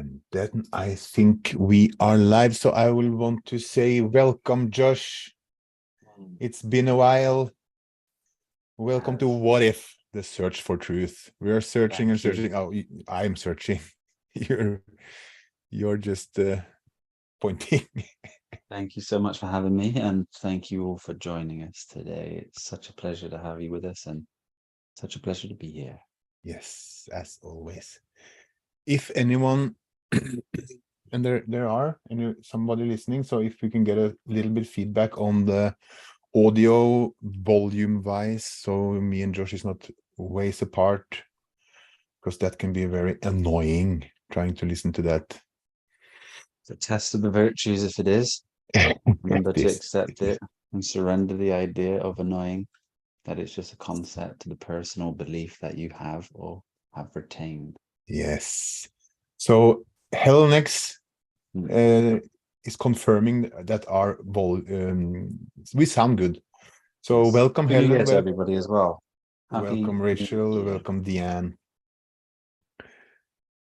And then I think we are live. So I will want to say welcome, Josh. It's been a while. Welcome to What If, the search for truth. We are searching and searching. Oh, I'm searching. You're just pointing. Thank you so much for having me, and thank you all for joining us today. It's such a pleasure to have you with us, and such a pleasure to be here. Yes, as always. If anyone, and there are somebody listening, so if we can get a little bit feedback on the audio volume wise, so me and Josh is not ways apart, because that can be very annoying trying to listen to that. The test of the virtues, if it is, remember to accept it and surrender the idea of annoying, that it's just a concept to the personal belief that you have or have retained. Yes. So Hellnex is confirming that our we sound good. So yes. welcome, Happy New Helen. Year to everybody as well. Welcome, Rachel. Welcome, Deanne.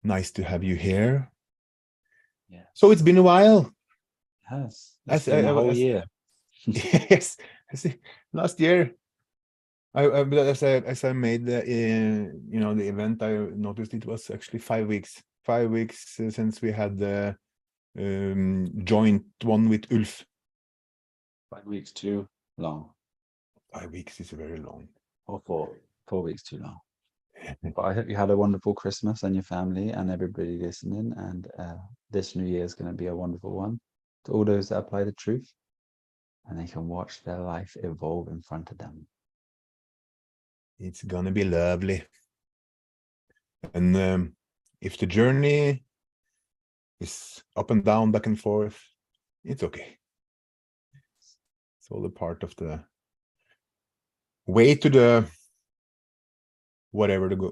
Nice to have you here. Yeah. So it's been a while. Yes. It's been a whole year. Yes. Last year, as I made the the event, I noticed it was actually 5 weeks. 5 weeks since we had the joint one with Ulf. 5 weeks too long. 5 weeks is very long. Or 4 weeks too long. But I hope you had a wonderful Christmas and your family and everybody listening. And this new year is going to be a wonderful one to all those that apply the truth, and they can watch their life evolve in front of them. It's going to be lovely. And if the journey is up and down, back and forth, it's okay. It's all a part of the way to the whatever the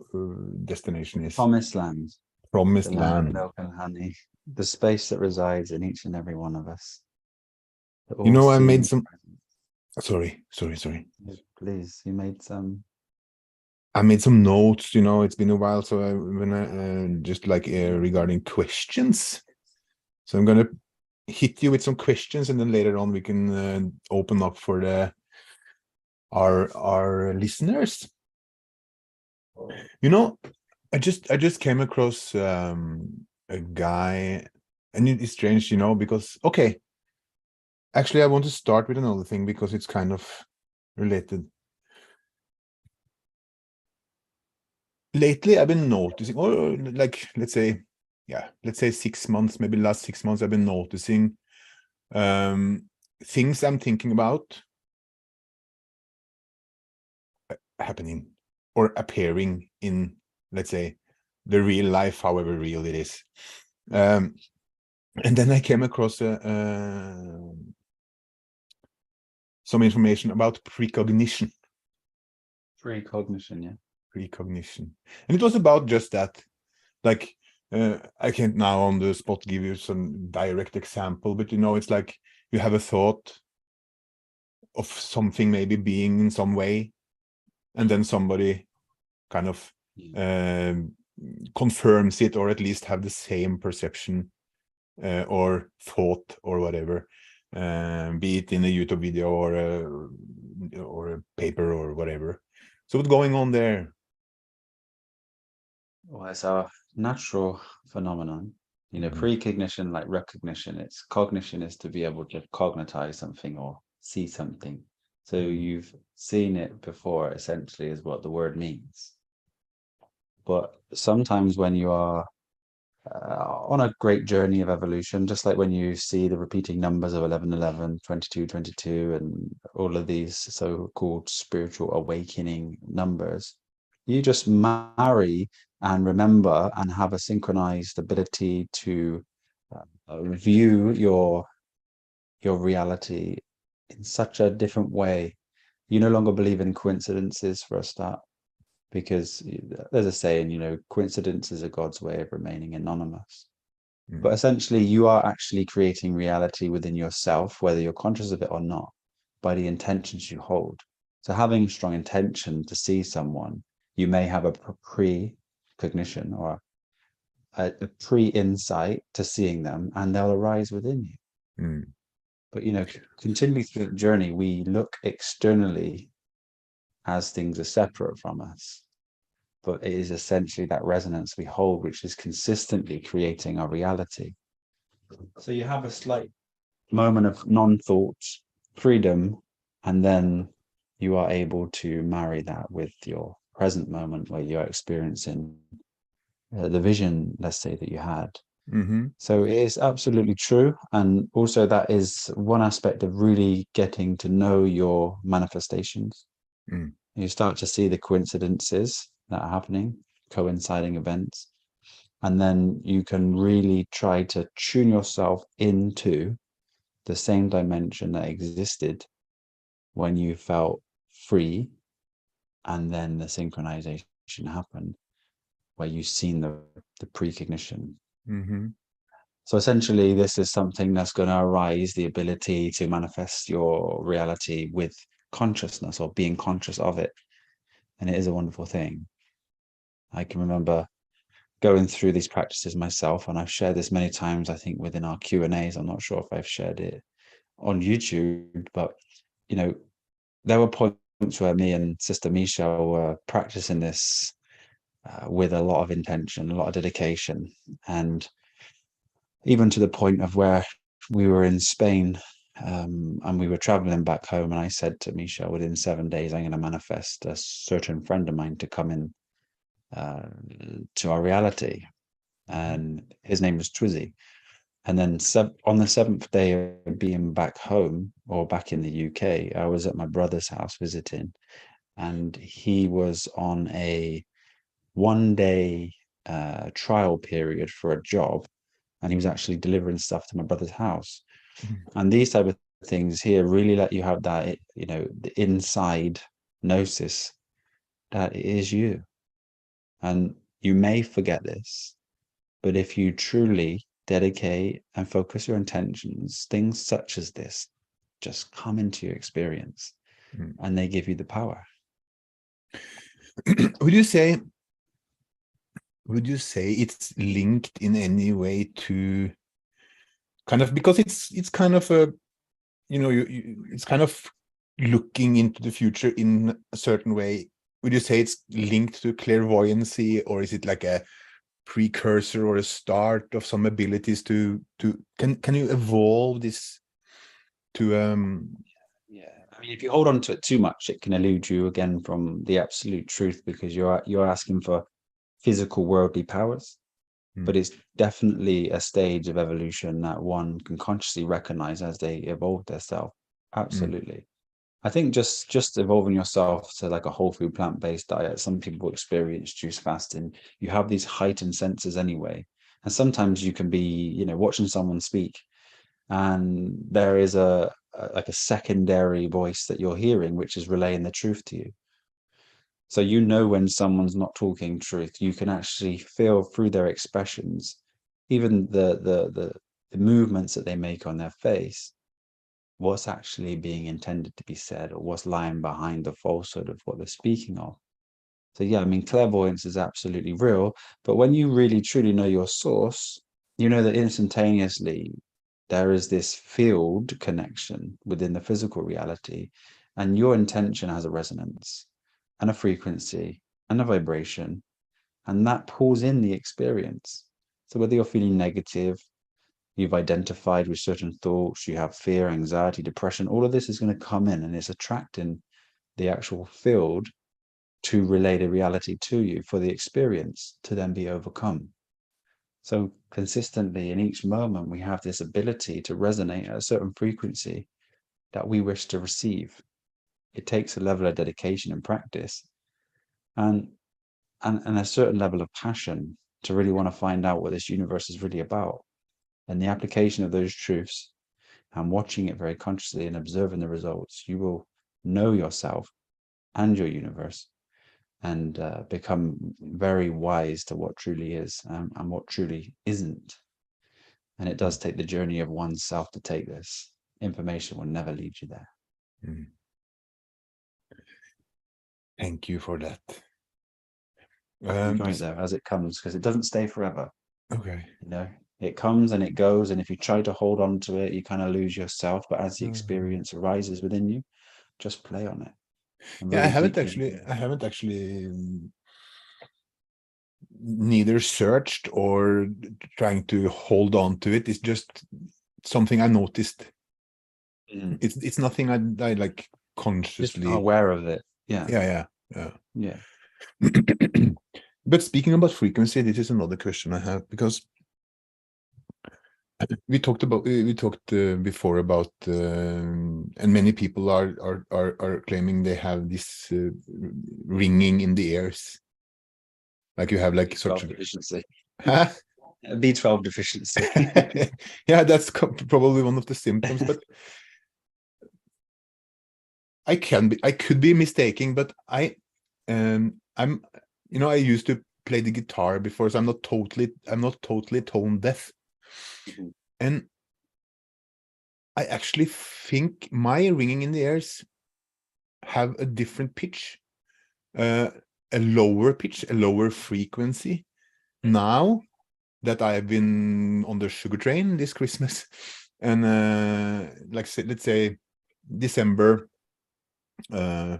destination is. Promised land. Promised the land of land. milk and honey. The space that resides in each and every one of us. I made some... Sorry. Please, you made some... I made some notes, it's been a while, so just like regarding questions. So I'm going to hit you with some questions, and then later on we can open up for our listeners. I just came across a guy, and it's strange, because actually I want to start with another thing because it's kind of related. Lately I've been noticing, or like let's say 6 months, maybe last 6 months, I've been noticing things I'm thinking about happening or appearing in, let's say, the real life, however real it is. And then I came across some information about precognition. Precognition, yeah. Precognition. And it was about just that. Like, I can't now on the spot give you some direct example, but it's like you have a thought of something maybe being in some way, and then somebody kind of confirms it, or at least have the same perception or thought or whatever, be it in a YouTube video or a paper or whatever. So what's going on there? Well, it's a natural phenomenon. Precognition, like recognition, it's cognition is to be able to cognitize something or see something. So you've seen it before, essentially, is what the word means. But sometimes when you are on a great journey of evolution, just like when you see the repeating numbers of 1111, 2222, and all of these so-called spiritual awakening numbers, you just marry and remember and have a synchronized ability to view your reality in such a different way. You no longer believe in coincidences, for a start, because there's a saying, coincidences are God's way of remaining anonymous. But essentially, you are actually creating reality within yourself, whether you're conscious of it or not, by the intentions you hold. So having strong intention to see someone, you may have a precognition or a pre-insight to seeing them, and they'll arise within you. Mm. But continually through the journey, we look externally as things are separate from us, but it is essentially that resonance we hold which is consistently creating our reality. So you have a slight moment of non-thought, freedom, and then you are able to marry that with your present moment where you're experiencing the vision, let's say, that you had. Mm-hmm. So it is absolutely true. And also that is one aspect of really getting to know your manifestations. Mm. You start to see the coincidences that are happening, coinciding events. And then you can really try to tune yourself into the same dimension that existed when you felt free, and then the synchronization happened where you've seen the precognition. Mm-hmm. So essentially, this is something that's going to arise, the ability to manifest your reality with consciousness or being conscious of it. And it is a wonderful thing. I can remember going through these practices myself, and I've shared this many times, I think, within our Q&As. I'm not sure if I've shared it on YouTube, but, there were points where me and Sister Michelle were practicing this with a lot of intention, a lot of dedication, and even to the point of where we were in Spain, and we were traveling back home, and I said to Michelle, within 7 days, I'm going to manifest a certain friend of mine to come in to our reality, and his name was Twizzy. And then on the 7th day of being back home, or back in the UK, I was at my brother's house visiting, and he was on a 1 day trial period for a job, and he was actually delivering stuff to my brother's house. And these type of things here really let you have that, the inside gnosis that it is you. And you may forget this, but if you truly dedicate and focus your intentions, things such as this just come into your experience, and they give you the power. Would you say it's linked in any way to kind of, because it's kind of a, it's kind of looking into the future in a certain way. Would you say it's linked to clairvoyancy, or is it like a precursor or a start of some abilities can you evolve this to Yeah, I mean, if you hold on to it too much, it can elude you again from the absolute truth, because you're asking for physical worldly powers. But it's definitely a stage of evolution that one can consciously recognize as they evolve themselves. Absolutely. I think just evolving yourself to like a whole food plant-based diet. Some people experience juice fasting. You have these heightened senses anyway, and sometimes you can be, watching someone speak, and there is like a secondary voice that you're hearing, which is relaying the truth to you. So when someone's not talking truth. You can actually feel through their expressions, even the movements that they make on their face, what's actually being intended to be said, or what's lying behind the falsehood of what they're speaking of. So yeah, I mean, clairvoyance is absolutely real, but when you really truly know your source, you know that instantaneously there is this field connection within the physical reality, and your intention has a resonance and a frequency and a vibration, and that pulls in the experience. So whether you're feeling negative, you've identified with certain thoughts, you have fear, anxiety, depression, all of this is going to come in, and it's attracting the actual field to relay the reality to you for the experience to then be overcome. So consistently in each moment, we have this ability to resonate at a certain frequency that we wish to receive. It takes a level of dedication and practice, and a certain level of passion to really want to find out what this universe is really about. And the application of those truths and watching it very consciously and observing the results, you will know yourself and your universe, and become very wise to what truly is, and what truly isn't. And it does take the journey of oneself to take this. Information will never lead you there. Thank you for that. Enjoy it though as it comes, because it doesn't stay forever. Okay. You know, it comes and it goes, and if you try to hold on to it, you kind of lose yourself. But as the experience arises within you, just play on it and Yeah, really deeply. I haven't actually neither searched or trying to hold on to it. It's just something I noticed. Mm. It's nothing I like Just consciously. aware of it. Yeah. Yeah, yeah, Yeah. yeah. But speaking about frequency, this is another question I have, because we talked before about and many people are claiming they have this ringing in the ears, like you have like sort B12 of deficiency. huh? B12 deficiency. Yeah, that's probably one of the symptoms, but I could be mistaken, but I'm I used to play the guitar before, so I'm not totally tone deaf, Mhm. and I actually think my ringing in the ears have a different pitch, uh, a lower pitch, a lower frequency now that I've been on the sugar train this Christmas, and like let's say December, uh,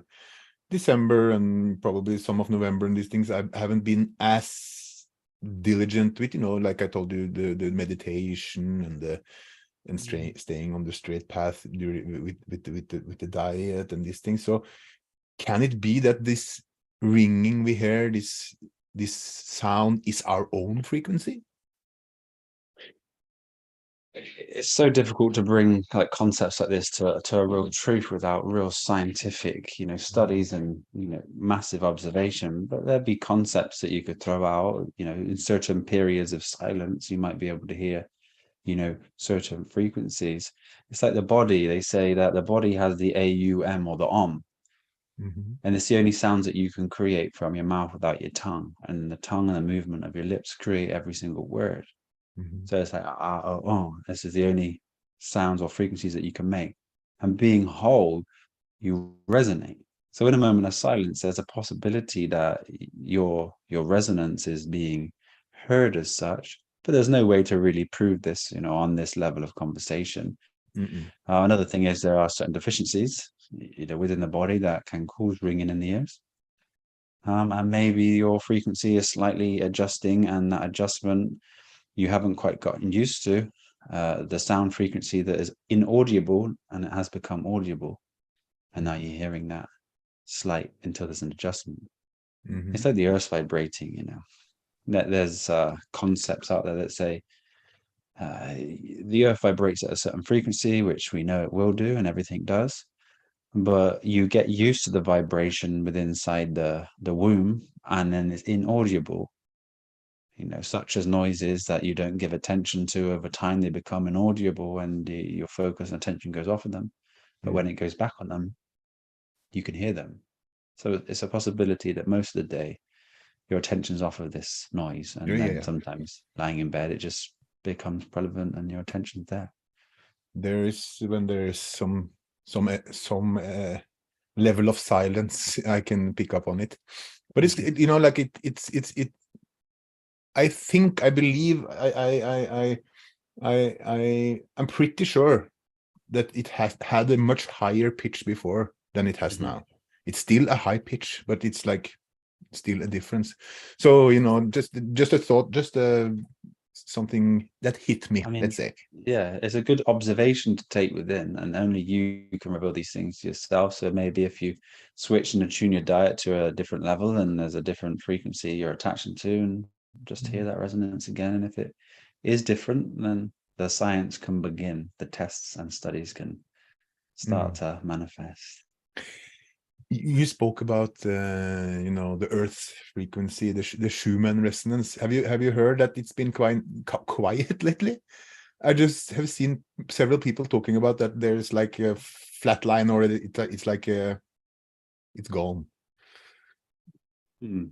December and probably some of November and these things, I haven't been as diligent with, like I told you, the meditation and staying on the straight path with the diet and these things. So can it be that this ringing we hear, this sound, is our own frequency? It's so difficult to bring like concepts like this to a real truth without real scientific, studies and, massive observation. But there'd be concepts that you could throw out, in certain periods of silence, you might be able to hear, certain frequencies. It's like the body. They say that the body has the AUM or the OM, Mm-hmm. and it's the only sounds that you can create from your mouth without your tongue. And the tongue and the movement of your lips create every single word. Mm-hmm. So it's like, oh, oh, this is the only sounds or frequencies that you can make. And being whole, you resonate. So in a moment of silence, there's a possibility that your resonance is being heard as such, but there's no way to really prove this, on this level of conversation. Mm-mm. Another thing is there are certain deficiencies, within the body that can cause ringing in the ears. And maybe your frequency is slightly adjusting, and that adjustment you haven't quite gotten used to, the sound frequency that is inaudible and it has become audible. And now you're hearing that slight until there's an adjustment. Mm-hmm. It's like the earth vibrating, There's concepts out there that say the earth vibrates at a certain frequency, which we know it will do and everything does. But you get used to the vibration within inside the womb, and then it's inaudible, such as noises that you don't give attention to. Over time, they become inaudible and your focus and attention goes off of them. But when it goes back on them, you can hear them. So it's a possibility that most of the day, your attention's off of this noise. Yeah, And yeah, then yeah. sometimes lying in bed, it just becomes relevant and your attention's there. There is when there is some level of silence, I can pick up on it. But like I think, I believe, I'm pretty sure that it has had a much higher pitch before than it has Mhm. now. It's still a high pitch, but it's like still a difference. So, just a thought, just something that hit me, I mean, let's say. yeah, it's a good observation to take within, and only you can reveal these things to yourself. So maybe if you switch and attune your diet to a different level, then there's a different frequency you're attaching to, and just hear that resonance again. And if it is different, then the science can begin, the tests and studies can start Mm. to manifest. You spoke about the Earth's frequency, the Schumann resonance. Have you heard that it's been quite quiet lately? I just have seen several people talking about that. There's like a flat line, or it's like it's gone. Hmm.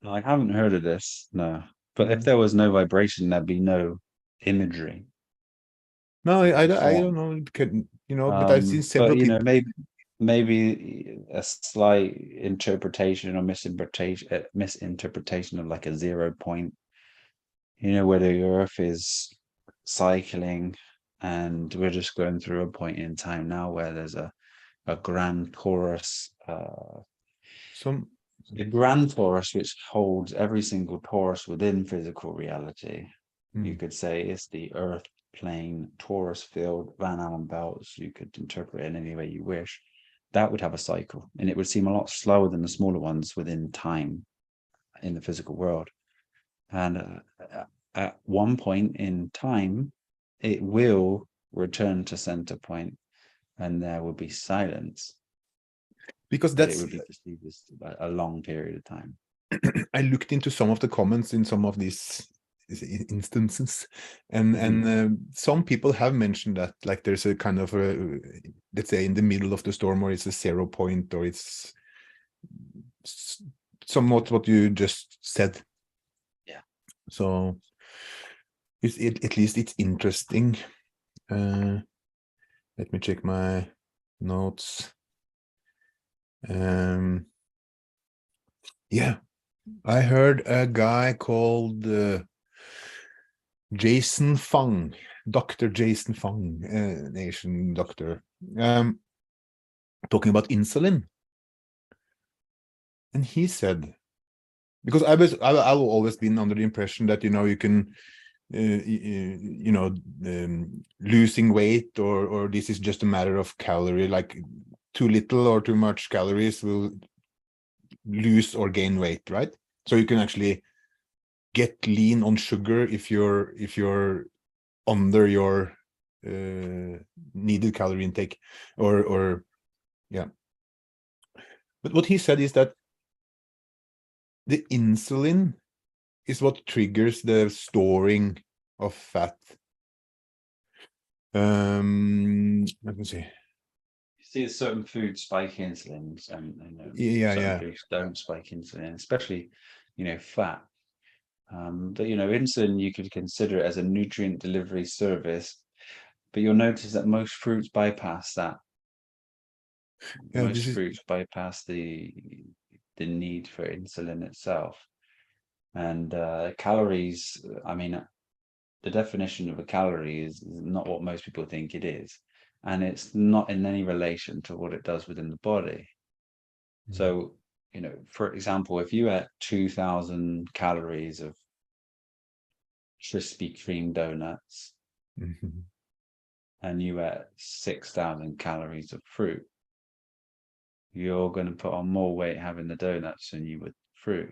I haven't heard of this, no. But if Mm. there was no vibration, there'd be no imagery, No, no I don't form. know. But I've seen But several people. maybe a slight interpretation or misinterpretation of like a 0 point, whether the Earth is cycling, and we're just going through a point in time now where there's a grand torus, the grand torus, which holds every single torus within physical reality. You could say it's the Earth plane torus field, Van Allen belts. You could interpret it in any way you wish. That would have a cycle, and it would seem a lot slower than the smaller ones within time in the physical world. And at one point in time, it will return to center point, and there will be silence. Because But it that's would be perceived as a long period of time. I looked into some of the comments in some of these instances, and some people have mentioned that, like, there's a kind of a, let's say, in the middle of the storm, or it's a 0 point, or it's somewhat what you just said. Yeah. So at least it's interesting. Let me check my notes. Yeah, I heard a guy called Jason Fung, Dr. Jason Fung, an Asian doctor, talking about insulin. And he said, because I've always been under the impression that, you can, losing weight, or this is just a matter of calorie, like too little or too much calories will lose or gain weight, right? So you can actually get lean on sugar if you're under your needed calorie intake, or yeah. But what he said is that the insulin is what triggers the storing of fat. Let me see. You see certain foods spike insulin, and Yeah. foods don't spike insulin, especially fat. But insulin, you could consider it as a nutrient delivery service, but you'll notice that most fruits bypass that. Yeah, Most fruits bypass the need for insulin itself. And calories, I mean, the definition of a calorie is not what most people think it is, and it's not in any relation to what it does within the body. So, for example, if you ate 2,000 calories of Krispy Kreme donuts and you ate 6,000 calories of fruit, you're going to put on more weight having the donuts than you would fruit.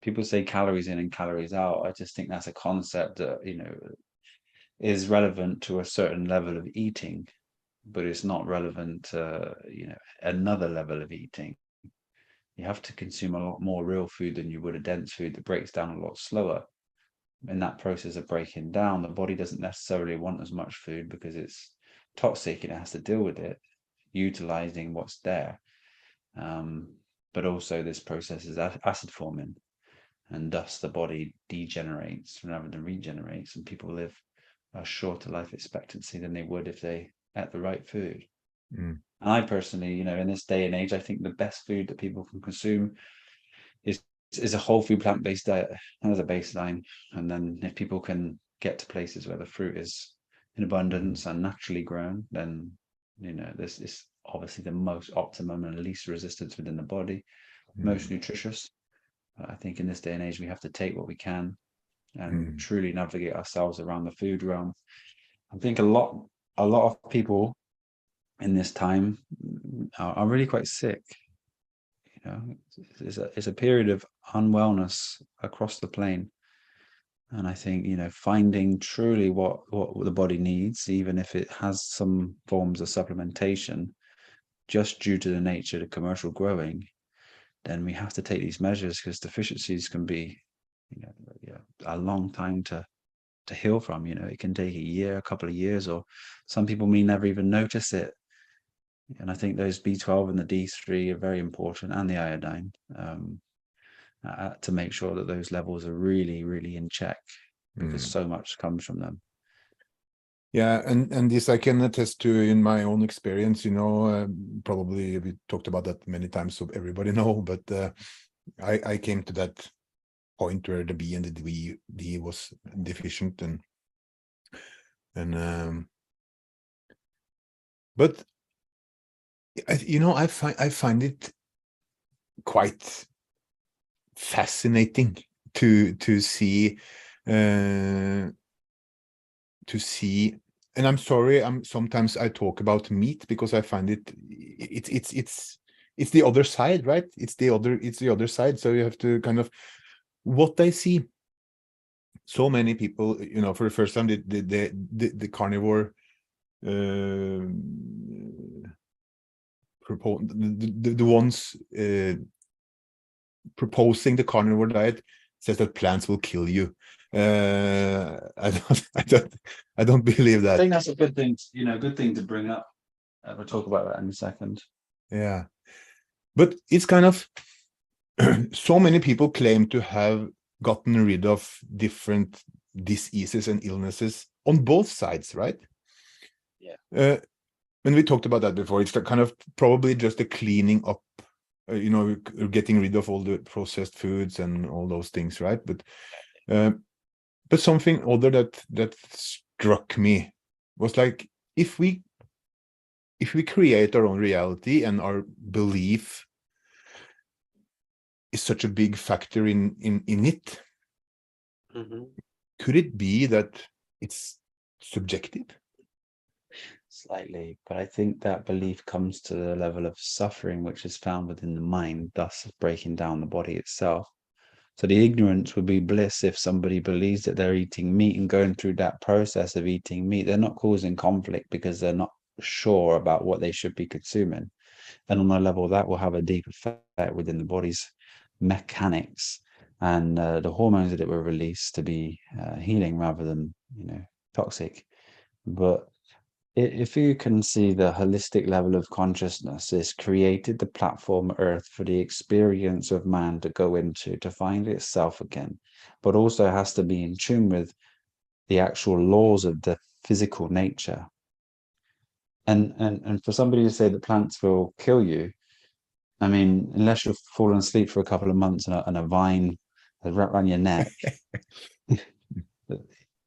People say calories in and calories out. I just think that's a concept that is relevant to a certain level of eating, but it's not relevant to another level of eating. You have to consume a lot more real food than you would a dense food that breaks down a lot slower. In that process of breaking down, the body doesn't necessarily want as much food because it's toxic and it has to deal with it, utilizing what's there. But also this process is acid forming, and thus the body degenerates rather than regenerates, and people live a shorter life expectancy than they would if they ate the right food. And I personally, in this day and age, I think the best food that people can consume is a whole food plant-based diet as a baseline. And then if people can get to places where the fruit is in abundance and naturally grown, then this is obviously the most optimum and least resistance within the body, most nutritious. I think in this day and age we have to take what we can and truly navigate ourselves around the food realm. I think a lot of people in this time are really quite sick. It's a period of unwellness across the plane. And I think, finding truly what the body needs, even if it has some forms of supplementation, just due to the nature of the commercial growing, then we have to take these measures, because deficiencies can be, a long time to heal from. It can take a year, a couple of years, or some people may never even notice it. And I think those B12 and the D3 are very important, and the iodine, to make sure that those levels are really, really in check, because so much comes from them. Yeah, and this I can attest to in my own experience. Probably we talked about that many times, so everybody know. But I came to that point where the B and the D was deficient, and but I find it quite fascinating to see and I'm sorry, sometimes I talk about meat because I find it's the other side, right? It's the other side. So you have to kind of, what I see, so many people, for the first time, the carnivore the ones proposing the carnivore diet says that plants will kill you. I don't believe that. I think that's a good thing, good thing to bring up. We'll talk about that in a second. Yeah, but it's kind of so many people claim to have gotten rid of different diseases and illnesses on both sides, right? Yeah. When we talked about that before, it's kind of probably just a cleaning up, getting rid of all the processed foods and all those things, right? But something other that struck me was like, if we create our own reality and our belief is such a big factor in it, could it be that it's subjective? Slightly, but I think that belief comes to the level of suffering which is found within the mind, thus breaking down the body itself. So the ignorance would be bliss if somebody believes that they're eating meat and going through that process of eating meat. They're not causing conflict because they're not sure about what they should be consuming. And on a level that will have a deep effect within the body's mechanics and the hormones that it will release to be healing rather than, toxic. But if you can see the holistic level of consciousness is created the platform Earth for the experience of man to go into, to find itself again, but also has to be in tune with the actual laws of the physical nature. And for somebody to say that plants will kill you, I mean, unless you've fallen asleep for a couple of months and a vine has wrapped around your neck,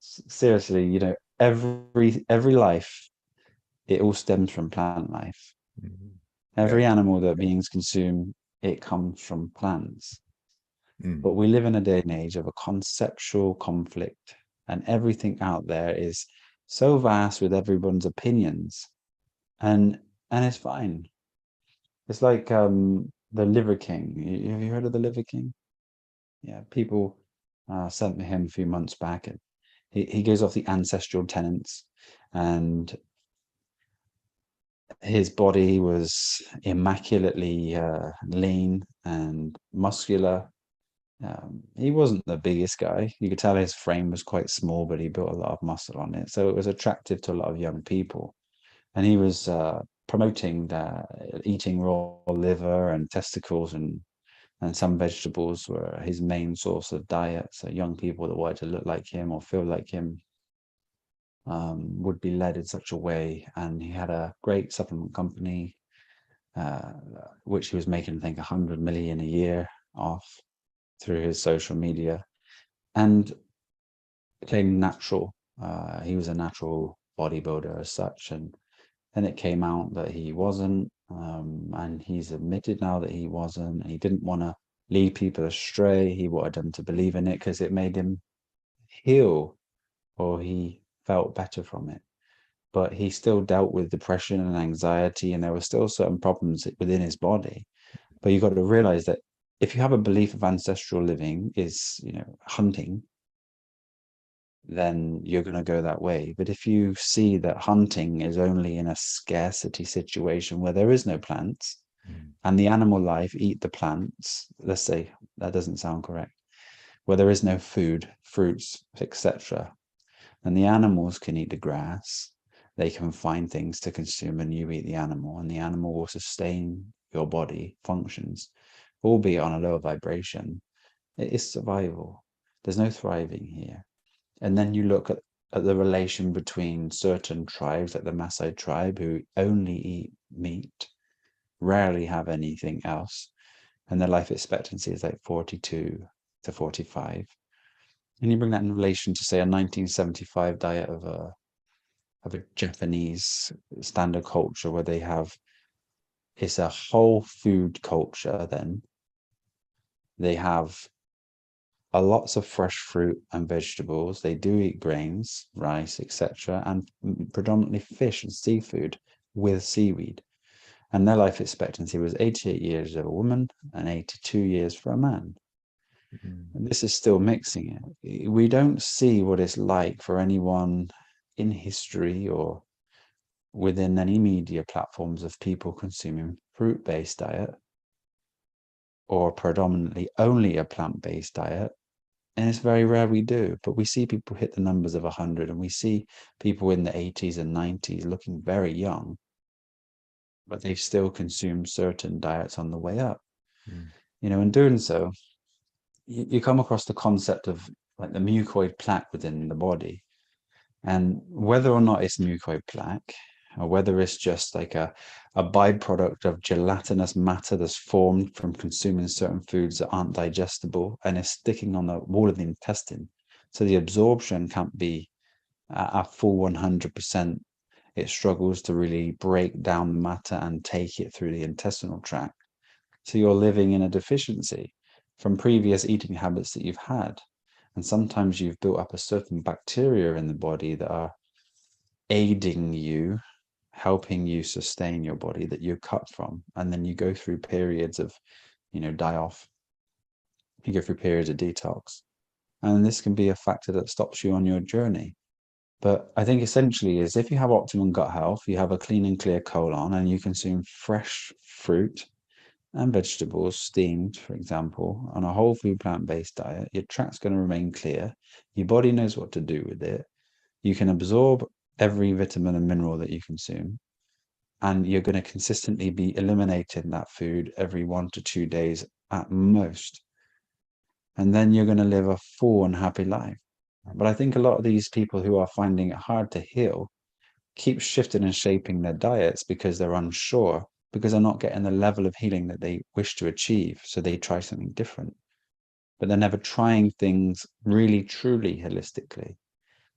seriously, every life, it all stems from plant life. Every animal that beings consume, it comes from plants. But we live in a day and age of a conceptual conflict, and everything out there is so vast with everyone's opinions, and it's fine. It's like the Liver King. Have you heard of the Liver King? Yeah, people sent me him a few months back, and he goes off the ancestral tenets, and his body was immaculately lean and muscular. He wasn't the biggest guy. You could tell his frame was quite small, but he built a lot of muscle on it. So it was attractive to a lot of young people. And he was promoting eating raw liver and testicles and some vegetables were his main source of diet. So young people that wanted to look like him or feel like him would be led in such a way. And he had a great supplement company, which he was making, I think, 100 million a year off through his social media, and claimed natural. He was a natural bodybuilder as such, and then it came out that he wasn't, and he's admitted now that he wasn't, and he didn't want to lead people astray. He wanted them to believe in it because it made him heal, or he felt better from it. But he still dealt with depression and anxiety, and there were still certain problems within his body. But you've got to realize that if you have a belief of ancestral living is, hunting, then you're going to go that way. But if you see that hunting is only in a scarcity situation where there is no plants and the animal life eat the plants, let's say that doesn't sound correct, where there is no food, fruits, etc., and the animals can eat the grass, they can find things to consume, and you eat the animal, and the animal will sustain your body functions, albeit on a lower vibration. It is survival. There's no thriving here. And then you look at the relation between certain tribes, like the Maasai tribe, who only eat meat, rarely have anything else, and their life expectancy is like 42, to 45, and you bring that in relation to, say, a 1975 diet of a Japanese standard culture where they have, it's a whole food culture, then they have lots of fresh fruit and vegetables. They do eat grains, rice, etc., and predominantly fish and seafood with seaweed. And their life expectancy was 88 years of a woman and 82 years for a man. And this is still mixing it. We don't see what it's like for anyone in history or within any media platforms of people consuming fruit-based diet or predominantly only a plant-based diet. And it's very rare we do, but we see people hit the numbers of 100, and we see people in the 80s and 90s looking very young, but they've still consumed certain diets on the way up. You know, in doing so, you come across the concept of like the mucoid plaque within the body. And whether or not it's mucoid plaque, or whether it's just like a byproduct of gelatinous matter that's formed from consuming certain foods that aren't digestible and is sticking on the wall of the intestine. So the absorption can't be a full 100%. It struggles to really break down the matter and take it through the intestinal tract. So you're living in a deficiency from previous eating habits that you've had. And sometimes you've built up a certain bacteria in the body that are aiding you, helping you sustain your body, that you cut from. And then you go through periods of, die off. You go through periods of detox. And this can be a factor that stops you on your journey. But I think essentially is if you have optimum gut health, you have a clean and clear colon, and you consume fresh fruit and vegetables steamed, for example, on a whole food plant-based diet, your tract's going to remain clear. Your body knows what to do with it. You can absorb every vitamin and mineral that you consume, and you're going to consistently be eliminating that food every 1 to 2 days at most. And then you're going to live a full and happy life. But I think a lot of these people who are finding it hard to heal keep shifting and shaping their diets because they're unsure, because they're not getting the level of healing that they wish to achieve. So they try something different, but they're never trying things really, truly holistically.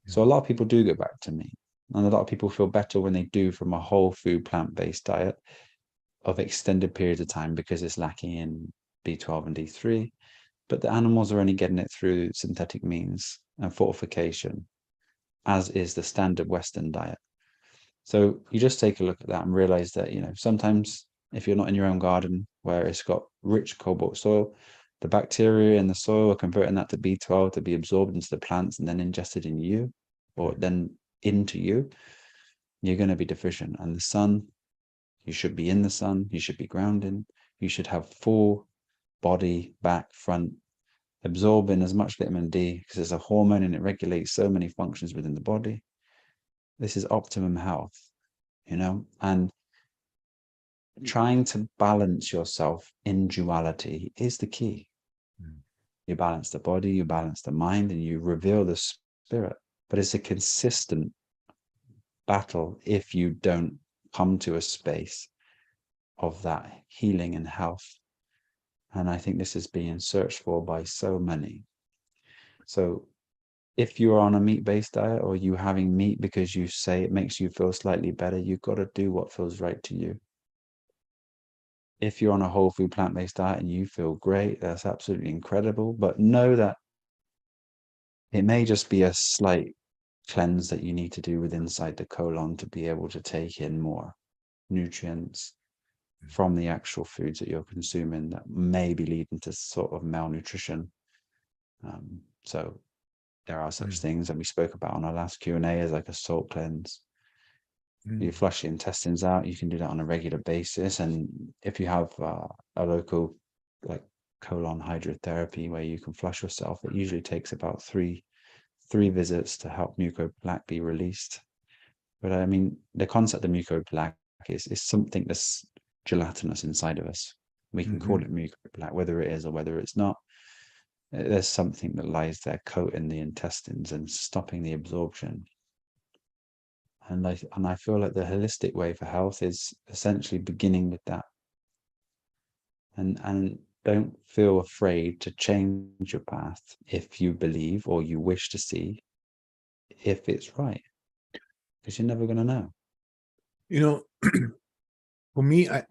So a lot of people do go back to meat, and a lot of people feel better when they do from a whole food plant-based diet of extended periods of time because it's lacking in B12 and D3, but the animals are only getting it through synthetic means and fortification, as is the standard Western diet. So you just take a look at that and realize that, sometimes if you're not in your own garden where it's got rich cobalt soil, the bacteria in the soil are converting that to B12 to be absorbed into the plants and then ingested in you, or then into you, you're going to be deficient. And the sun, you should be in the sun, you should be grounding, you should have full body, back, front, absorbing as much vitamin D because it's a hormone and it regulates so many functions within the body. This is optimum health, and trying to balance yourself in duality is the key. You balance the body, you balance the mind, and you reveal the spirit. But it's a consistent battle if you don't come to a space of that healing and health. And I think this is being searched for by so many. So if you're on a meat-based diet, or you having meat because you say it makes you feel slightly better, you've got to do what feels right to you. If you're on a whole food plant-based diet and you feel great, that's absolutely incredible. But know that it may just be a slight cleanse that you need to do with inside the colon to be able to take in more nutrients from the actual foods that you're consuming that may be leading to sort of malnutrition. So there are such things that we spoke about on our last Q&A as like a salt cleanse. You flush the intestines out. You can do that on a regular basis. And if you have a local like colon hydrotherapy where you can flush yourself, it usually takes about three visits to help mucoid plaque be released. But I mean, the concept of mucoid plaque is something that's gelatinous inside of us. We can call it mucoid plaque, whether it is or whether it's not. There's something that lies there coating the intestines and stopping the absorption. And I feel like the holistic way for health is essentially beginning with that. And don't feel afraid to change your path if you believe or you wish to see if it's right, because you're never going to know. You know, for me, I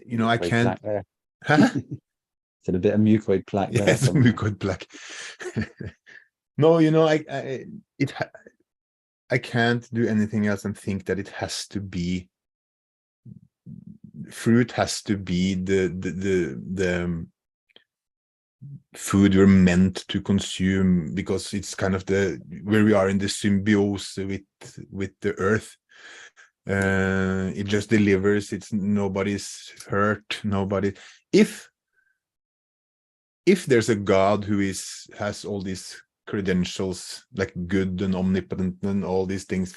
you know, I Mucoid can't. plaque there. Huh? Is it a bit of mucoid plaque there Yes, somewhere? mucoid plaque. No, you know, I can't do anything else and think that it has to be fruit has to be the food we're meant to consume, because it's kind of the where we are in the symbiose with the earth. It just delivers. It's nobody's hurt. Nobody. If there's a God who has all these credentials, like good and omnipotent and all these things,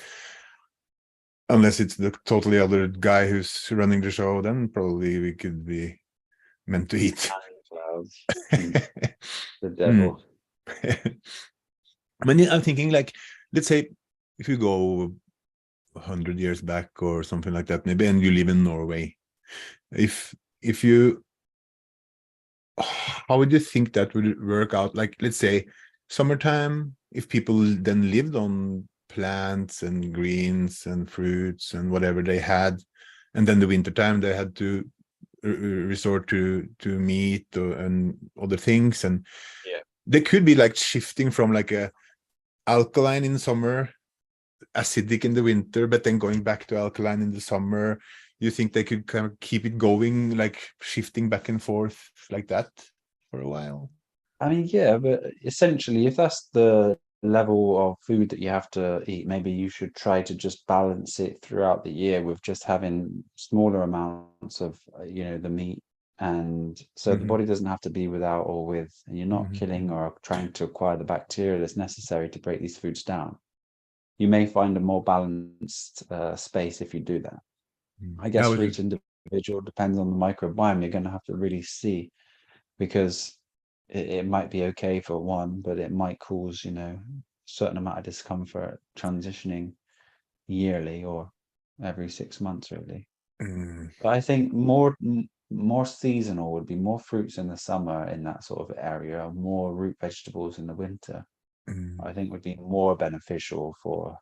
unless it's the totally other guy who's running the show, then probably we could be meant to eat. Clouds and the Hmm. devil. I mean, I'm thinking, like, let's say if you go 100 years back or something like that, maybe, and you live in Norway, if you, how would you think that would work out? Like, let's say summertime, if people then lived on plants and greens and fruits and whatever they had, and then the wintertime they had to resort to meat and other things, and Yeah. they could be like shifting from like a alkaline in summer, acidic in the winter, but then going back to alkaline in the summer. You think they could kind of keep it going, like shifting back and forth like that for a while? I mean, yeah, but essentially, if that's the level of food that you have to eat, maybe you should try to just balance it throughout the year with just having smaller amounts of, the meat. And so the Mm-hmm. body doesn't have to be without or with, and you're not killing Mm-hmm. or trying to acquire the bacteria that's necessary to break these foods down. You may find a more balanced space if you do that. I I guess was for just, each individual, depends on the microbiome. You're going to have to really see, because it might be okay for one, but it might cause, a certain amount of discomfort transitioning yearly or every 6 months, really. mm, But I think more seasonal would be more fruits in the summer in that sort of area, more root vegetables in the winter. mm, I think would be more beneficial for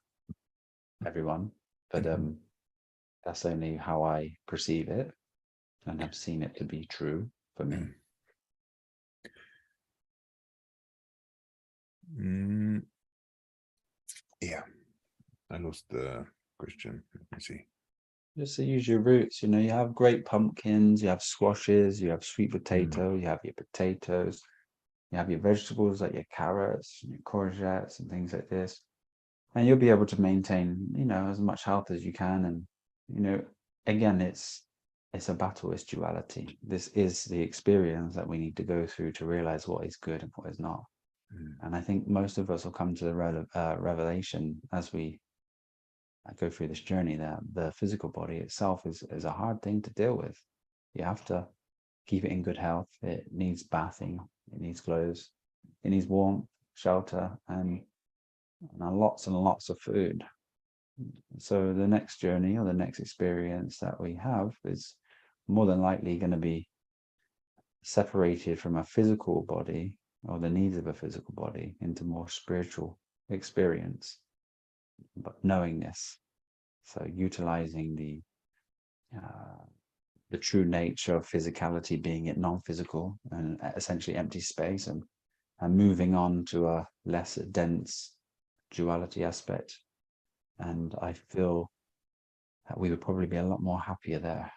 everyone. But mm, that's only how I perceive it and have seen it to be true for me. mm. Yeah, I lost the question. Let me see. Just to use your roots, you have great pumpkins, you have squashes, you have sweet Mm, potato, you have your potatoes, you have your vegetables like your carrots, your courgettes, and things like this. And you'll be able to maintain, as much health as you can. And, you know, again, it's a battle, it's duality. This is the experience that we need to go through to realize what is good and what is not. mm, And I think most of us will come to the revelation as we go through this journey that the physical body itself is a hard thing to deal with. You have to keep it in good health. It needs bathing, it needs clothes, it needs warmth, shelter, and lots and lots of food. So the next journey or the next experience that we have is more than likely going to be separated from a physical body or the needs of a physical body into more spiritual experience, but knowingness. So utilizing the true nature of physicality, being it non-physical and essentially empty space, and moving on to a less dense duality aspect. And I feel that we would probably be a lot more happier there.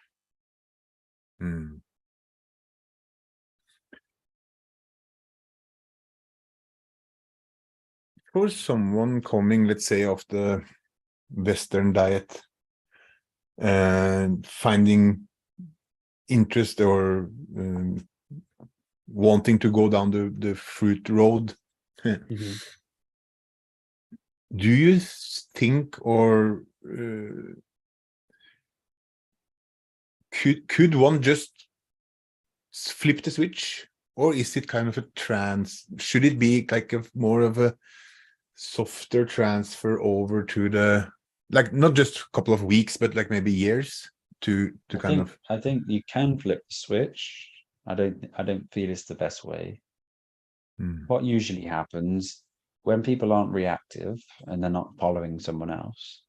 mm. For someone coming, let's say, off the Western diet and finding interest or wanting to go down the fruit road, Mhm. do you think, or could one just flip the switch, or is it kind of a trans? Should it be like a more of a softer transfer over to the, like, not just a couple of weeks, but like maybe years? I think you can flip the switch. I don't feel it's the best way. What usually happens when people aren't reactive and they're not following someone else,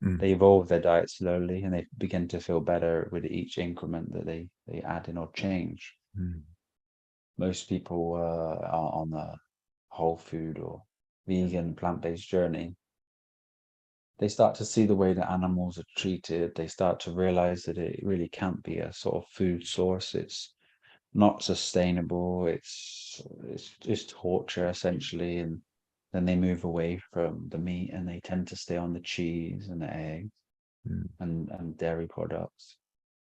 they evolve their diet slowly and they begin to feel better with each increment that they add in or change. Most people are on the whole food or vegan plant-based journey. They start to see the way that animals are treated. They start to realize that it really can't be a sort of food source. It's not sustainable. It's just torture essentially. And then they move away from the meat and they tend to stay on the cheese and the eggs and dairy products.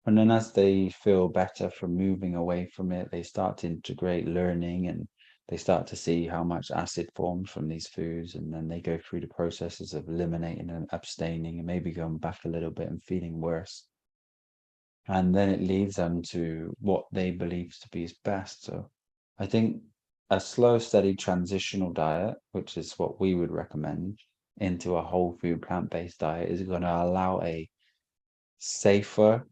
And then as they feel better from moving away from it, they start to integrate learning and they start to see how much acid forms from these foods. And then they go through the processes of eliminating and abstaining and maybe going back a little bit and feeling worse. And then it leads them to what they believe to be best. So I think a slow, steady transitional diet, which is what we would recommend, into a whole food plant-based diet is going to allow a safer,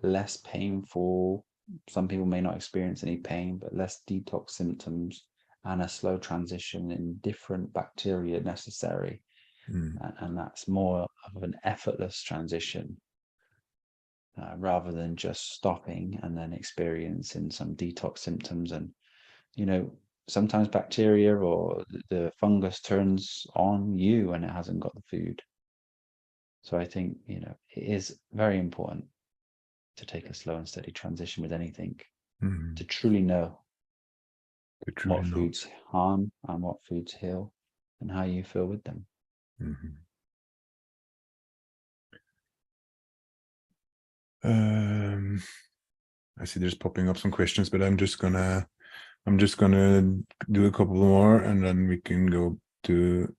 less painful, some people may not experience any pain, but less detox symptoms and a slow transition in different bacteria necessary. And that's more of an effortless transition rather than just stopping and then experiencing some detox symptoms. And, sometimes bacteria or the fungus turns on you and it hasn't got the food. So I think, it is very important to take a slow and steady transition with anything, to truly know what foods harm and what foods heal and how you feel with them. I see there's popping up some questions, but I'm just gonna do a couple more and then we can go to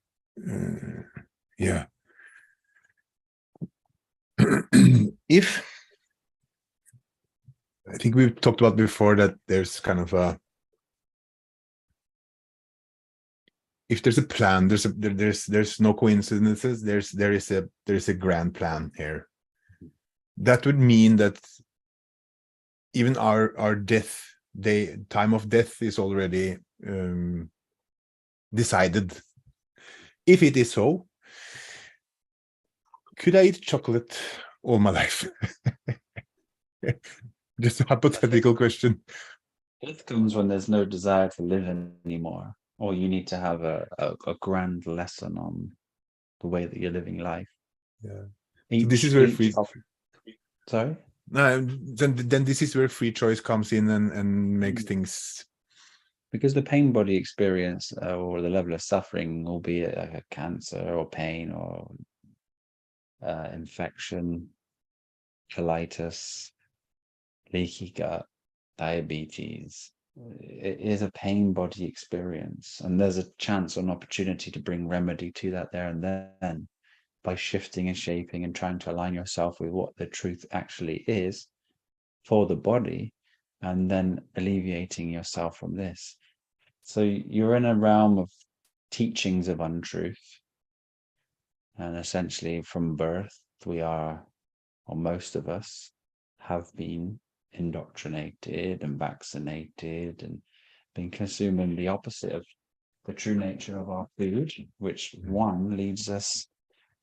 if I think we've talked about before that there's kind of if there's a plan, there's no coincidences. There is a grand plan here. That would mean that even our death, time of death is already decided. If it is so, could I eat chocolate all my life? Just a hypothetical question. Death comes when there's no desire to live anymore, or you need to have a grand lesson on the way that you're living life. So this is where free. Sorry. Then this is where free choice comes in and makes things. Because the pain body experience or the level of suffering, albeit like a cancer or pain or infection, colitis, leaky gut, diabetes, it is a pain body experience. And there's a chance or an opportunity to bring remedy to that there and then by shifting and shaping and trying to align yourself with what the truth actually is for the body, and then alleviating yourself from this. So you're in a realm of teachings of untruth. And essentially from birth, we are, or most of us, have been indoctrinated and vaccinated and been consuming the opposite of the true nature of our food, which one leads us,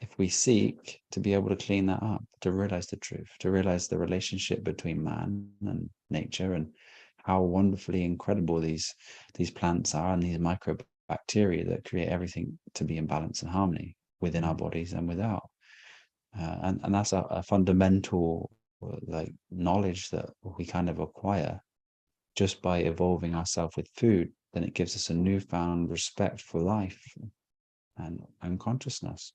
if we seek, to be able to clean that up, to realize the truth, to realize the relationship between man and nature and how wonderfully incredible these plants are and these microbacteria that create everything to be in balance and harmony within our bodies and without. And that's a fundamental knowledge that we kind of acquire just by evolving ourselves with food. Then it gives us a newfound respect for life and consciousness.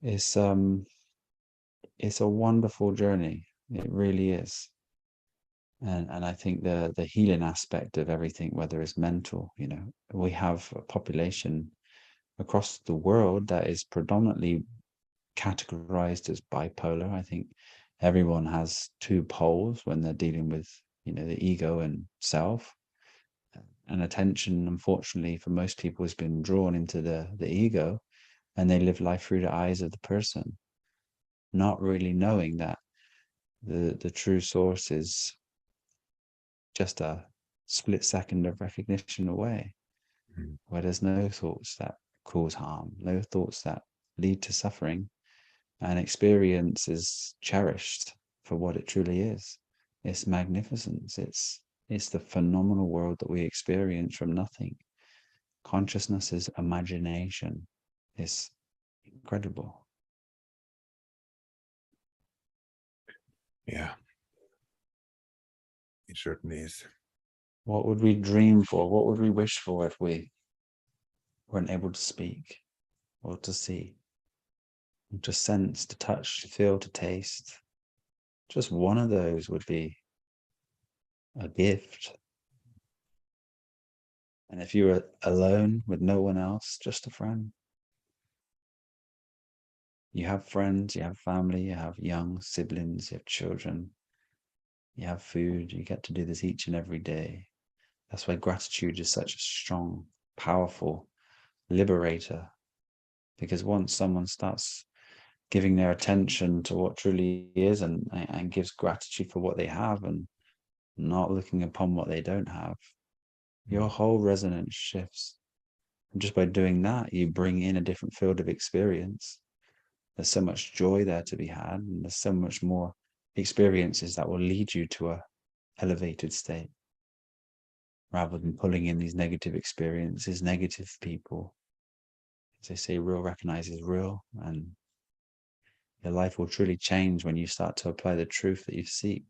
It's a wonderful journey. It really is. And I think the healing aspect of everything, whether it's mental, we have a population across the world that is predominantly categorized as bipolar. I think everyone has two poles when they're dealing with, the ego and self. And attention, unfortunately, for most people has been drawn into the ego, and they live life through the eyes of the person, not really knowing that the true source is just a split second of recognition away, where there's no thoughts that cause harm, no thoughts that lead to suffering, and experience is cherished for what it truly is. It's magnificence. It's the phenomenal world that we experience from nothing. Consciousness is imagination. It's incredible. Yeah, it certainly is. What would we dream for? What would we wish for if we weren't able to speak or to see, to sense, to touch, to feel, to taste? Just one of those would be a gift. And if you were alone with no one else, just a friend, you have friends, you have family, you have young siblings, you have children, you have food, you get to do this each and every day. That's why gratitude is such a strong, powerful liberator. Because once someone starts giving their attention to what truly is and gives gratitude for what they have and not looking upon what they don't have, your whole resonance shifts. And just by doing that, you bring in a different field of experience. There's so much joy there to be had, and there's so much more experiences that will lead you to a elevated state rather than pulling in these negative experiences, negative people. As they say, real recognizes real, and your life will truly change when you start to apply the truth that you seek.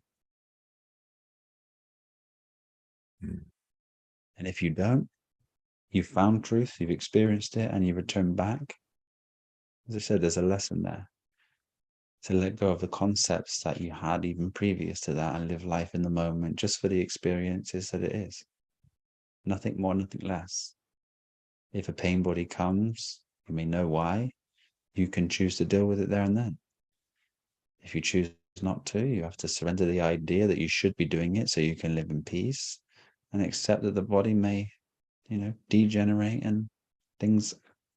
And if you don't, you've found truth, you've experienced it, and you return back. As I said, there's a lesson there to let go of the concepts that you had even previous to that and live life in the moment just for the experiences that it is. Nothing more, nothing less. If a pain body comes, you may know why. You can choose to deal with it there and then. If you choose not to, you have to surrender the idea that you should be doing it so you can live in peace and accept that the body may, degenerate and things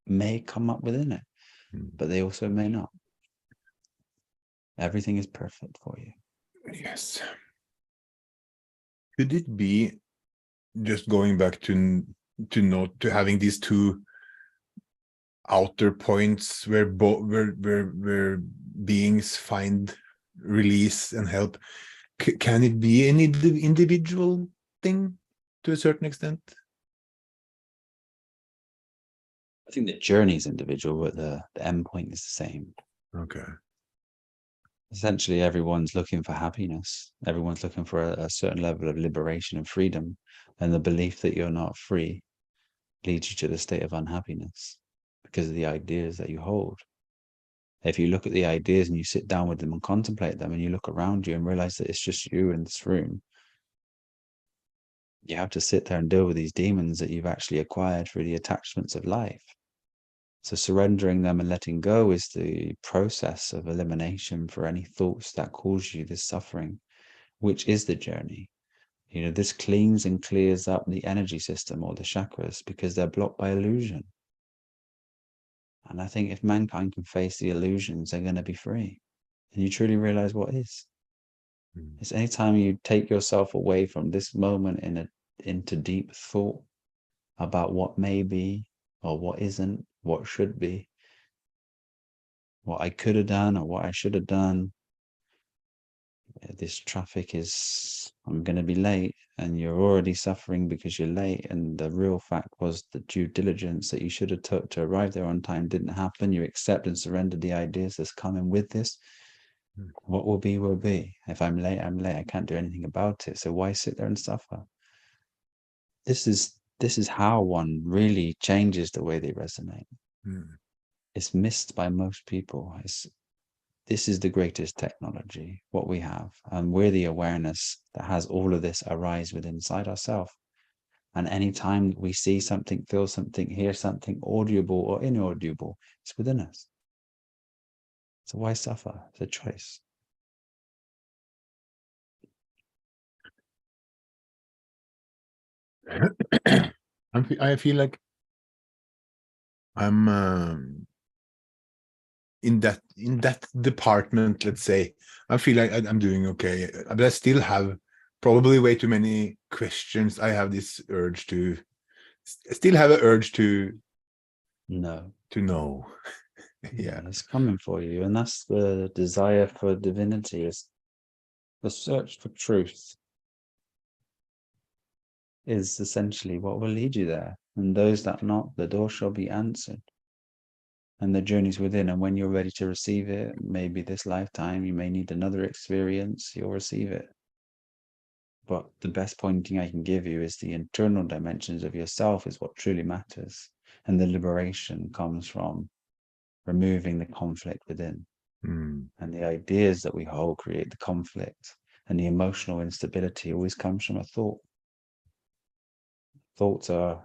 may come up within it, but they also may not. Everything is perfect for you. Yes. Could it be, just going back to having these two outer points where where beings find release and help, can it be an individual thing to a certain extent? I think the journey is individual, but the end point is the same. Okay. Essentially, everyone's looking for happiness. Everyone's looking for a certain level of liberation and freedom. And the belief that you're not free leads you to the state of unhappiness because of the ideas that you hold. If you look at the ideas and you sit down with them and contemplate them and you look around you and realize that it's just you in this room, you have to sit there and deal with these demons that you've actually acquired through the attachments of life. So surrendering them and letting go is the process of elimination for any thoughts that cause you this suffering, which is the journey. This cleans and clears up the energy system or the chakras because they're blocked by illusion. And I think if mankind can face the illusions, they're going to be free. And you truly realize what is. It's anytime you take yourself away from this moment into deep thought about what may be or what isn't, what should be, what I could have done or what I should have done. This traffic is, I'm going to be late, and you're already suffering because you're late. And the real fact was the due diligence that you should have took to arrive there on time didn't happen. You accept and surrender the ideas that's coming with this. What will be, will be. If I'm late, I'm late. I can't do anything about it. So why sit there and suffer? This is how one really changes the way they resonate. It's missed by most people. This is the greatest technology, what we have. And we're the awareness that has all of this arise within inside ourselves. And anytime we see something, feel something, hear something, audible or inaudible, it's within us. So why suffer? It's a choice. I feel like I'm in that department, let's say, I feel like I'm doing okay, but I still have probably way too many questions. I have this urge to still have an urge to No. know. Yeah, Yeah. it's coming for you. And that's the desire for divinity, is the search for truth is essentially what will lead you there. And those that knock, the door shall be answered. And the journey's within. And when you're ready to receive it, maybe this lifetime, you may need another experience, you'll receive it. But the best pointing I can give you is the internal dimensions of yourself is what truly matters. And the liberation comes from removing the conflict within. Mm. And the ideas that we hold create the conflict. And the emotional instability always comes from a thought. Thoughts are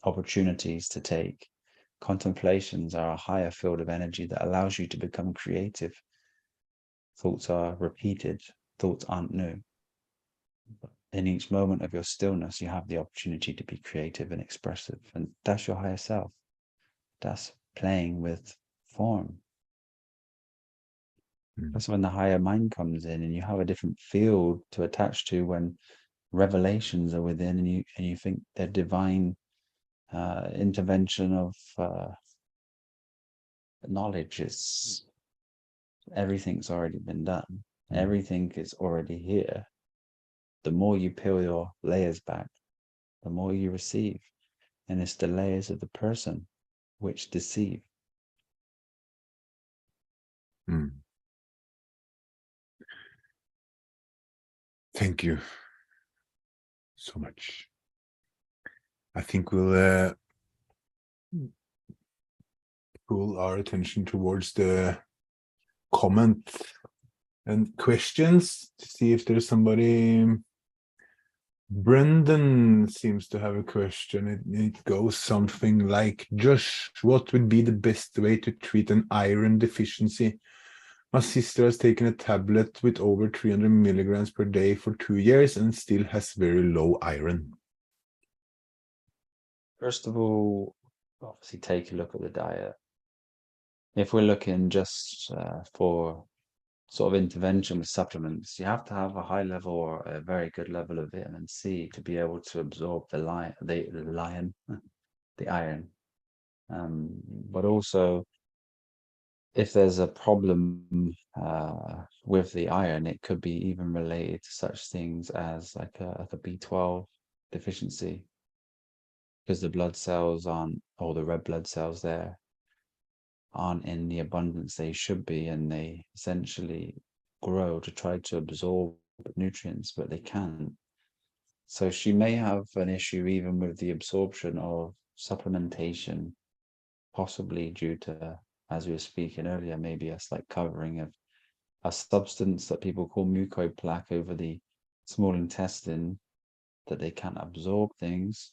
opportunities to take. Contemplations are a higher field of energy that allows you to become creative. Thoughts are repeated. Thoughts aren't new. In each moment of your stillness, you have the opportunity to be creative and expressive. And that's your higher self. That's playing with form. That's when the higher mind comes in and you have a different field to attach to when revelations are within, and you think they're divine intervention of knowledge. Is everything's already been done. Everything is already here. The more you peel your layers back, the more you receive. And it's the layers of the person which deceive. Thank you so much. I think we'll pull our attention towards the comments and questions to see if there's somebody. Brendan seems to have a question. It goes something like, Josh, what would be the best way to treat an iron deficiency? My sister has taken a tablet with over 300 milligrams per day for 2 years and still has very low iron. First of all, obviously take a look at the diet. If we're looking just for sort of intervention with supplements, you have to have a high level or a very good level of vitamin C to be able to absorb the iron. But also, if there's a problem with the iron, it could be even related to such things as like a B12 deficiency, because the blood cells aren't, or the red blood cells there aren't in the abundance they should be, and they essentially grow to try to absorb nutrients, but they can't. So she may have an issue even with the absorption of supplementation, possibly due to, as we were speaking earlier, maybe a slight covering of a substance that people call mucoid plaque over the small intestine, that they can't absorb things.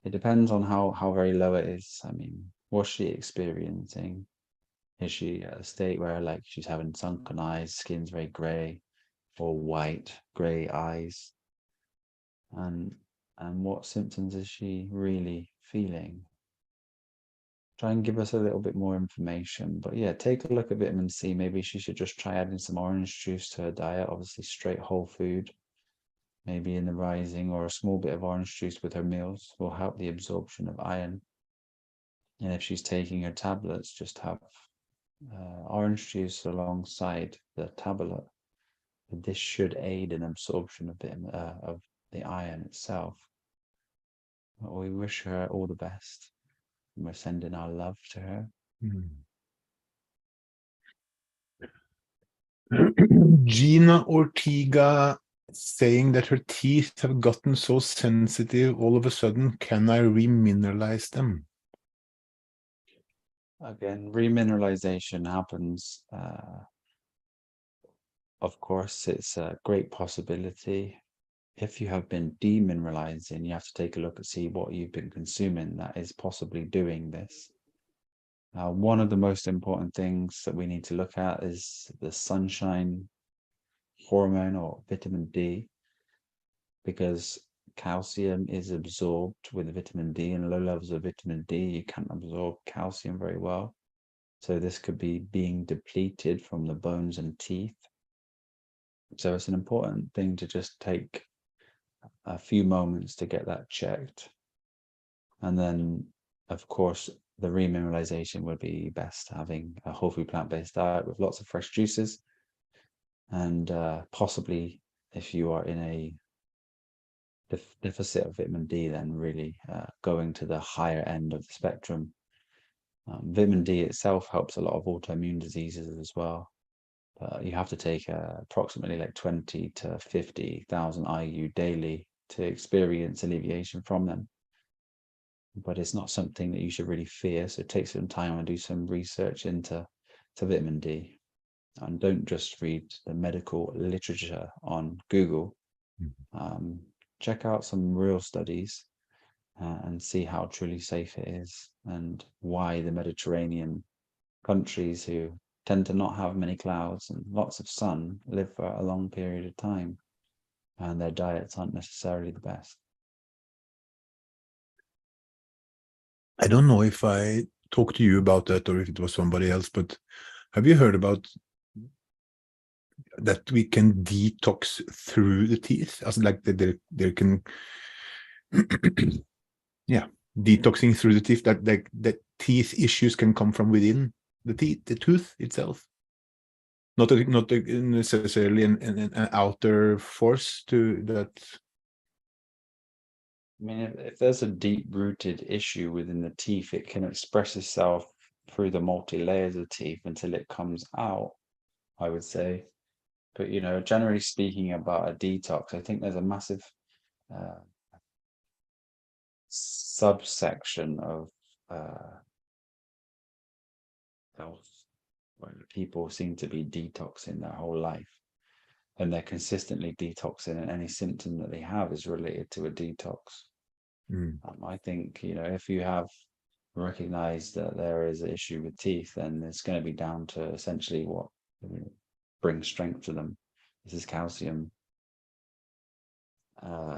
It depends on how very low it is. I mean, what's she experiencing? Is she at a state where like she's having sunken eyes, skin's very grey or white, grey eyes? And what symptoms is she really feeling? Try and give us a little bit more information. But yeah, take a look at vitamin C. Maybe she should just try adding some orange juice to her diet, obviously straight whole food. Maybe in the rising, or a small bit of orange juice with her meals will help the absorption of iron. And if she's taking her tablets, just have orange juice alongside the tablet. This should aid in absorption of the iron itself. We wish her all the best. We're sending our love to her. Gina Ortega saying that her teeth have gotten so sensitive all of a sudden. Can I remineralize them? Again, remineralization happens. Of course, it's a great possibility. If you have been demineralizing, you have to take a look and see what you've been consuming that is possibly doing this. One of the most important things that we need to look at is the sunshine hormone, or vitamin D, because calcium is absorbed with vitamin D, and low levels of vitamin D, you can't absorb calcium very well. So this could be being depleted from the bones and teeth. So it's an important thing to just take a few moments to get that checked. And then, of course, the remineralization would be best having a whole food plant-based diet with lots of fresh juices. And possibly, if you are in a deficit of vitamin D, then really going to the higher end of the spectrum. Vitamin D itself helps a lot of autoimmune diseases as well. You have to take approximately like 20 to 50,000 IU daily to experience alleviation from them. But it's not something that you should really fear. So take some time and do some research into vitamin D. And don't just read the medical literature on Google. Check out some real studies and see how truly safe it is, and why the Mediterranean countries who tend to not have many clouds and lots of sun live for a long period of time, and their diets aren't necessarily the best. I don't know if I talked to you about that or if it was somebody else, but have you heard about that we can detox through the teeth? As like there can, yeah, detoxing through the teeth. That teeth issues can come from within the teeth, the tooth itself. Not necessarily an outer force to that. I mean, if there's a deep-rooted issue within the teeth, it can express itself through the multi-layers of teeth until it comes out, I would say. But, generally speaking about a detox, I think there's a massive subsection of health where people seem to be detoxing their whole life, and they're consistently detoxing, and any symptom that they have is related to a detox. I think, if you have recognized that there is an issue with teeth, then it's going to be down to essentially what brings strength to them. This is calcium.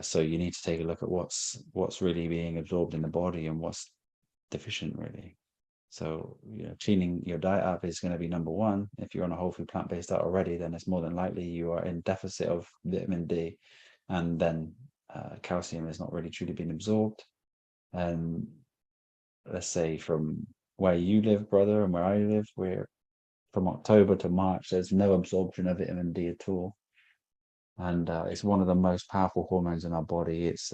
So you need to take a look at what's really being absorbed in the body and what's deficient, really. So, cleaning your diet up is going to be number one. If you're on a whole food plant-based diet already, then it's more than likely you are in deficit of vitamin D, and then calcium is not really truly being absorbed. And let's say from where you live, brother, and where I live, we're from October to March, there's no absorption of vitamin D at all. And it's one of the most powerful hormones in our body. It's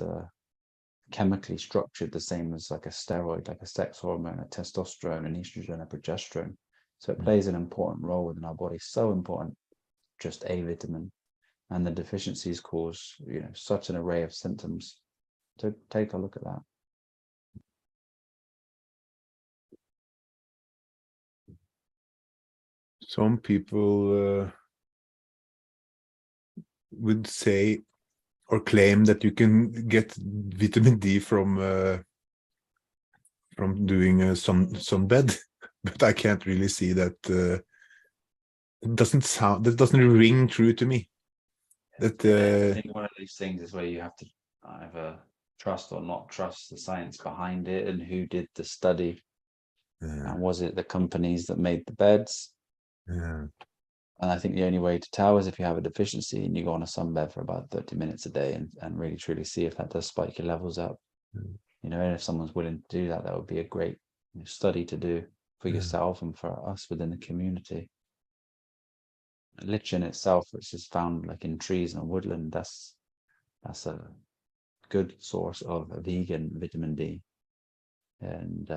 chemically structured the same as like a steroid, like a sex hormone, a testosterone, an estrogen, a progesterone. So it plays an important role within our body. So important, just a vitamin. And the deficiencies cause, such an array of symptoms. So take a look at that. Some people would say or claim that you can get vitamin D from doing a sunbed, but I can't really see that. It that doesn't ring true to me. That I think one of these things is where you have to either trust or not trust the science behind it, and who did the study. And was it the companies that made the beds? And I think the only way to tell is if you have a deficiency and you go on a sunbed for about 30 minutes a day and really truly see if that does spike your levels up. And if someone's willing to do that, that would be a great study to do for yourself and for us within the community. Lichen itself, which is found like in trees and woodland, that's a good source of vegan vitamin D. And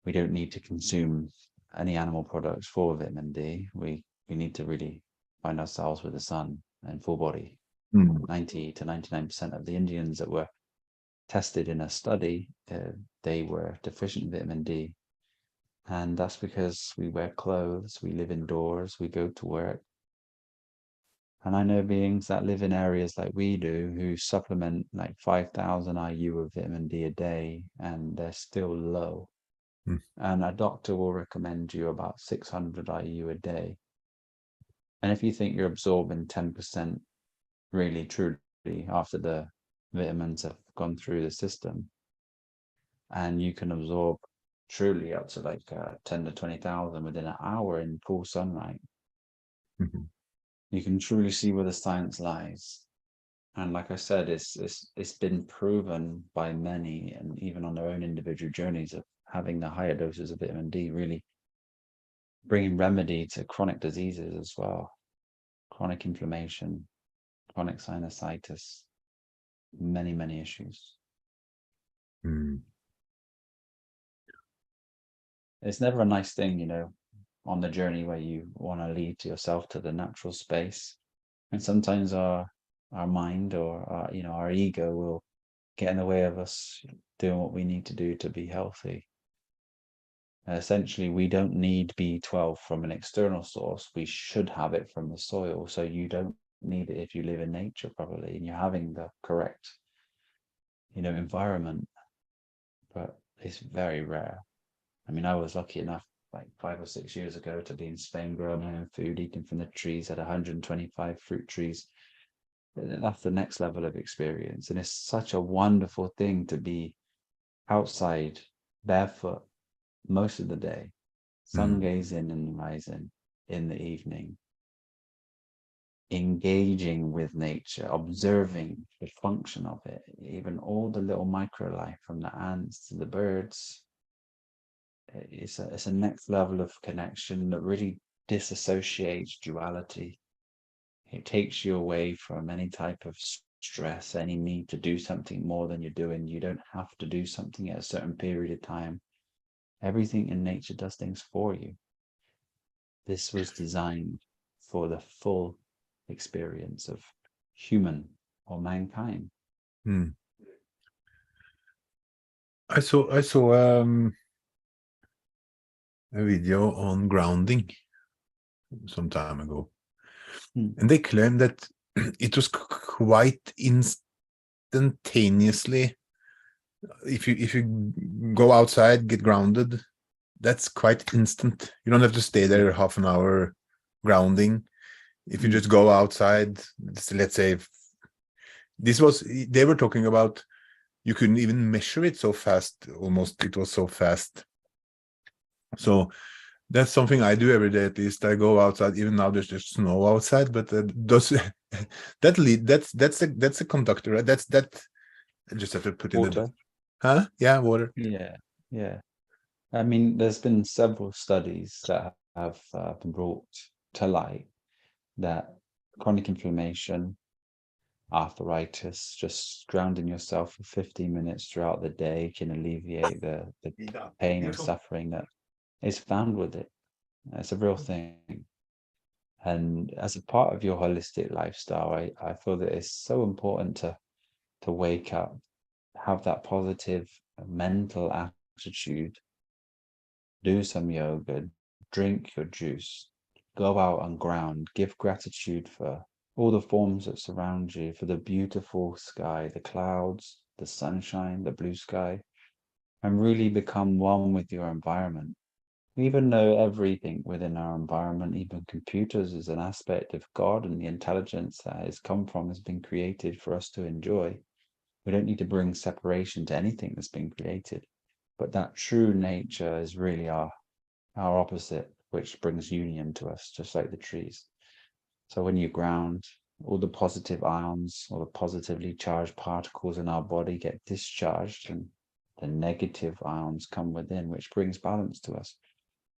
we don't need to consume any animal products for vitamin D. We need to really find ourselves with the sun and full body. 90 to 99% of the Indians that were tested in a study, they were deficient in vitamin D. And that's because we wear clothes, we live indoors, we go to work. And I know beings that live in areas like we do who supplement like 5,000 IU of vitamin D a day, and they're still low. And a doctor will recommend you about 600 IU a day. And if you think you're absorbing 10% really truly after the vitamins have gone through the system, and you can absorb truly up to like 10 to 20,000 within an hour in full sunlight. Mhm. You can truly see where the science lies. And like I said, it's been proven by many, and even on their own individual journeys, of having the higher doses of vitamin D really bringing remedy to chronic diseases as well, chronic inflammation, chronic sinusitis, many issues. Mm. It's never a nice thing, on the journey where you want to lead yourself to the natural space, and sometimes our mind or our ego will get in the way of us doing what we need to do to be healthy. Essentially, we don't need B12 from an external source. We should have it from the soil. So you don't need it if you live in nature properly and you're having the correct, environment. But it's very rare. I mean, I was lucky enough like 5 or 6 years ago to be in Spain growing my own food, eating from the trees, had 125 fruit trees. That's the next level of experience. And it's such a wonderful thing to be outside barefoot most of the day, sun gazing and rising in the evening, engaging with nature, observing the function of it, even all the little micro life from the ants to the birds. It's a next level of connection that really disassociates duality. It takes you away from any type of stress, any need to do something more than you're doing. You don't have to do something at a certain period of time. Everything in nature does things for you. This was designed for the full experience of human or mankind. Mm. I saw a video on grounding some time ago, and they claimed that it was quite instantaneously. If you go outside, get grounded, that's quite instant. You don't have to stay there half an hour grounding. If you just go outside, let's say they were talking about, you couldn't even measure it so fast, almost. It was so fast. So that's something I do every day. At least I go outside. Even now there's just snow outside, but does that's a conductor, right? That I just have to put in Water. yeah, water. Yeah. I mean, there's been several studies that have been brought to light that chronic inflammation, arthritis, just grounding yourself for 15 minutes throughout the day can alleviate the pain and suffering that is found with it. It's a real thing. And as a part of your holistic lifestyle, I feel that it's so important to wake up, have that positive mental attitude, do some yoga, drink your juice, go out and ground, give gratitude for all the forms that surround you, for the beautiful sky, the clouds, the sunshine, the blue sky, and really become one with your environment. Even though everything within our environment, even computers, is an aspect of God, and the intelligence that has come from has been created for us to enjoy, we don't need to bring separation to anything that's been created. But that true nature is really our opposite, which brings union to us, just like the trees. So when you ground, all the positive ions or the positively charged particles in our body get discharged, and the negative ions come within, which brings balance to us.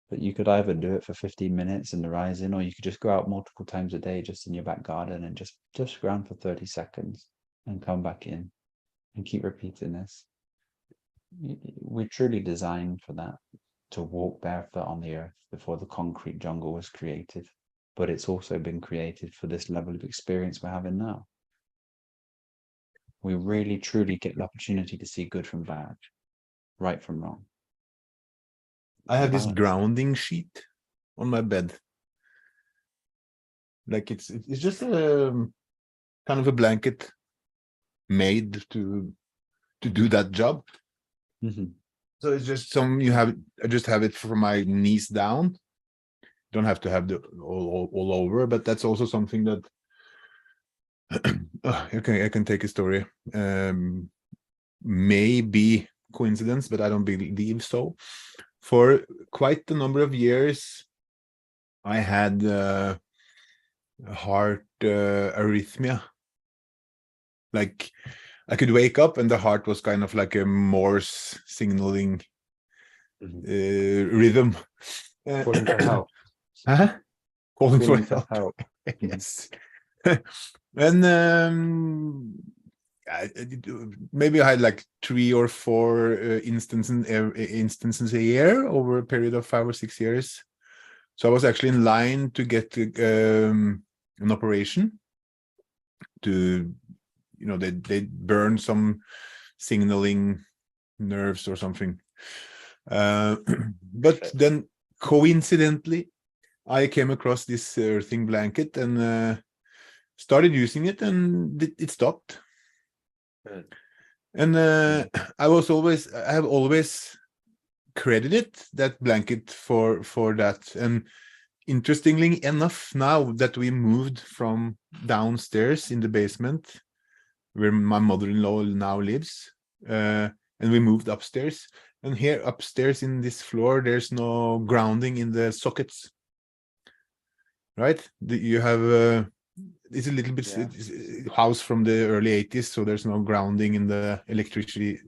But you could either do it for 15 minutes in the rising, or you could just go out multiple times a day just in your back garden and just ground for 30 seconds and come back in and keep repeating this. We're truly designed for that, to walk barefoot on the earth before the concrete jungle was created. But it's also been created for this level of experience we're having now. We really truly get the opportunity to see good from bad, right from wrong. I have this Balance. grounding sheet on my bed. Like it's just a kind of a blanket made to do that job. Mhm. So it's just I just have it from my knees down. Don't have to have the all over, but that's also something that Okay, I can take a story. Maybe coincidence, but I don't believe so. For quite a number of years, I had heart arrhythmia. Like I could wake up and the heart was kind of like a Morse signaling rhythm. Calling for help. Huh? Calling for Calling for help. help. Yes. And maybe I had like 3 or 4 instances a year over a period of 5 or 6 years. So I was actually in line to get an operation to, they burn some signaling nerves or something. But then coincidentally, I came across this earthing blanket and started using it, and it stopped. Good. And I have always credited that blanket for that. And interestingly enough, now that we moved from downstairs in the basement where my mother-in-law now lives, and we moved upstairs, and here upstairs in this floor, there's no grounding in the sockets, right? You have it's a little bit house from the early 80s, so there's no grounding in the electricity.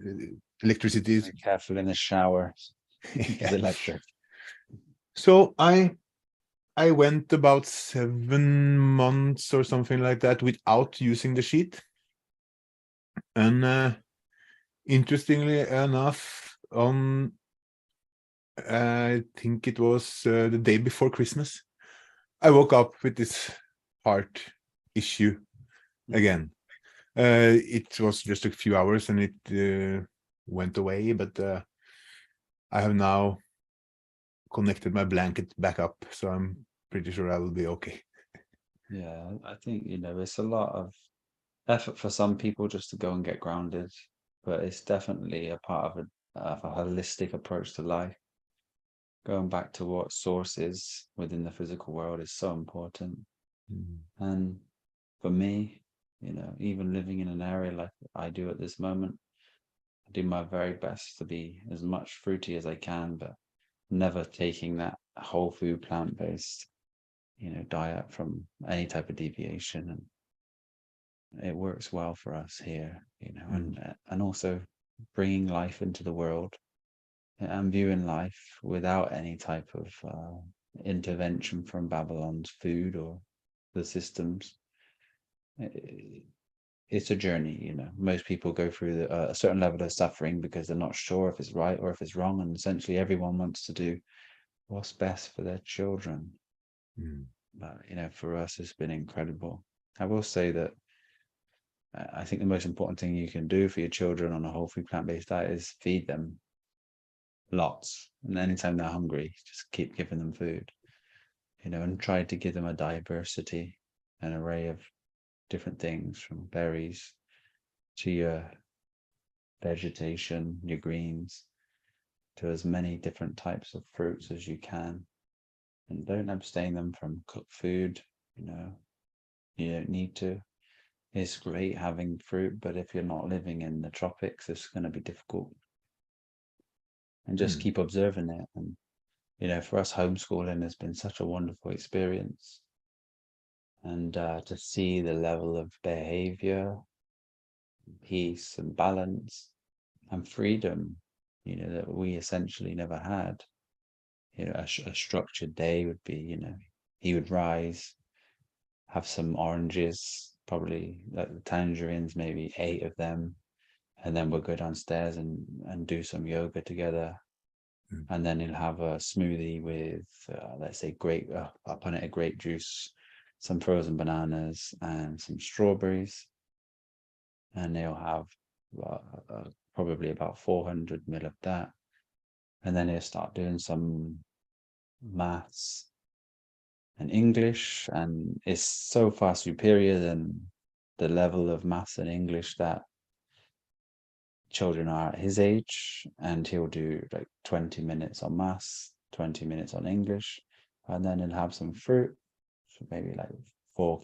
Be careful in the shower. It's electric. So I went about 7 months or something like that without using the sheet. And interestingly enough, I think it was the day before Christmas, I woke up with this heart issue again. It was just a few hours and it went away, but I have now connected my blanket back up, so I'm pretty sure I will be okay. Yeah, I think, it's a lot of effort for some people just to go and get grounded, but it's definitely a part of a holistic approach to life. Going back to what source is within the physical world is so important. And for me, even living in an area like I do at this moment, I do my very best to be as much fruity as I can, but never taking that whole food plant-based, diet from any type of deviation. And it works well for us here, and also bringing life into the world and viewing life without any type of intervention from Babylon's food or the systems. It's a journey. Most people go through a certain level of suffering because they're not sure if it's right or if it's wrong, and essentially everyone wants to do what's best for their children. But for us, it's been incredible. I will say that I think the most important thing you can do for your children on a whole food plant-based diet is feed them lots, and anytime they're hungry, just keep giving them food, and try to give them a diversity, an array of different things, from berries to your vegetation, your greens, to as many different types of fruits as you can. And don't abstain them from cooked food. You don't need to. It's great having fruit, but if you're not living in the tropics, it's going to be difficult. And just keep observing it. And for us, homeschooling has been such a wonderful experience. And to see the level of behavior, peace and balance and freedom, that we essentially never had. A structured day would be, he would rise, have some oranges, probably like the tangerines, maybe 8 of them, and then we'll go downstairs and do some yoga together. And then he'll have a smoothie with, let's say, upon it, a grape juice, some frozen bananas, and some strawberries. And they'll have probably about 400 ml of that. And then he'll start doing some maths and English, and it's so far superior than the level of maths and English that children are at his age. And he'll do like 20 minutes on maths, 20 minutes on English, and then he'll have some fruit, so maybe like four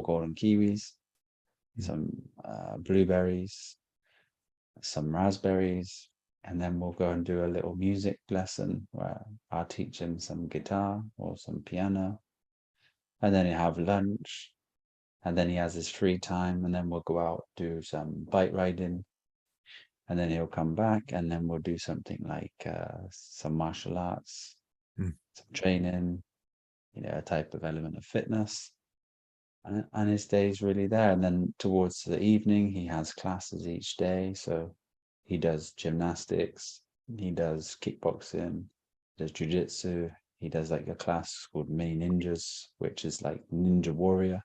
golden kiwis, some blueberries, some raspberries, and then we'll go and do a little music lesson where I'll teach him some guitar or some piano, and then he'll have lunch, and then he has his free time, and then we'll go out, do some bike riding, and then he'll come back, and then we'll do something like some martial arts, some training, a type of element of fitness. And his day's really there. And then towards the evening, he has classes each day. So he does gymnastics, he does kickboxing, does jujitsu. He does like a class called Mini Ninjas, which is like Ninja Warrior.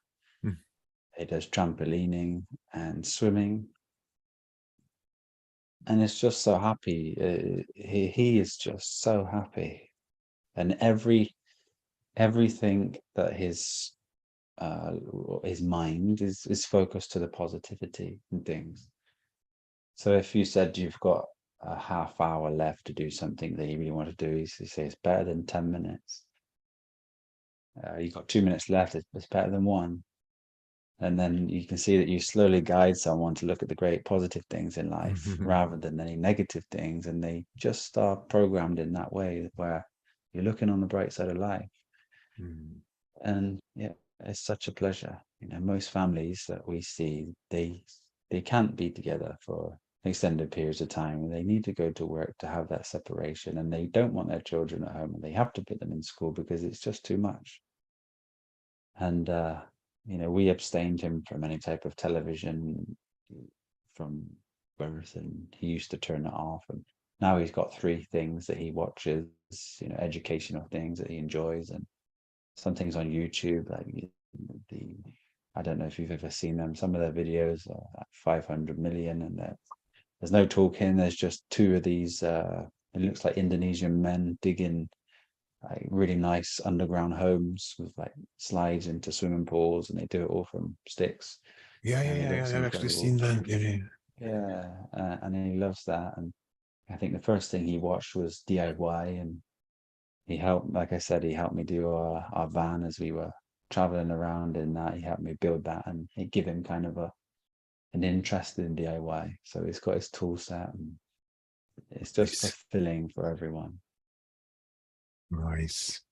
He does trampolining and swimming. And it's just so happy. He is just so happy. And everything that his mind is focused to the positivity and things. So if you said you've got a half hour left to do something that you really want to do, you say it's better than 10 minutes. You've got 2 minutes left, it's better than one. And then you can see that you slowly guide someone to look at the great positive things in life rather than any negative things. And they just are programmed in that way where you're looking on the bright side of life. And yeah, it's such a pleasure. Most families that we see, they can't be together for extended periods of time, and they need to go to work to have that separation, and they don't want their children at home, and they have to put them in school because it's just too much. And we abstained him from any type of television from birth, and he used to turn it off, and now he's got 3 things that he watches, educational things that he enjoys, and some things on YouTube, like I don't know if you've ever seen them. Some of their videos are like 500 million, and there's no talking. There's just 2 of these. It looks like Indonesian men digging like really nice underground homes with like slides into swimming pools, and they do it all from sticks. Yeah, And it looks I've actually seen incredible. that. Yeah, and he loves that. And I think the first thing he watched was DIY, and he helped, like I said, he helped me do our van as we were traveling around in that. He helped me build that, and it gave him kind of an interest in DIY. So he's got his tool set, and it's just Nice. fulfilling for everyone. Nice.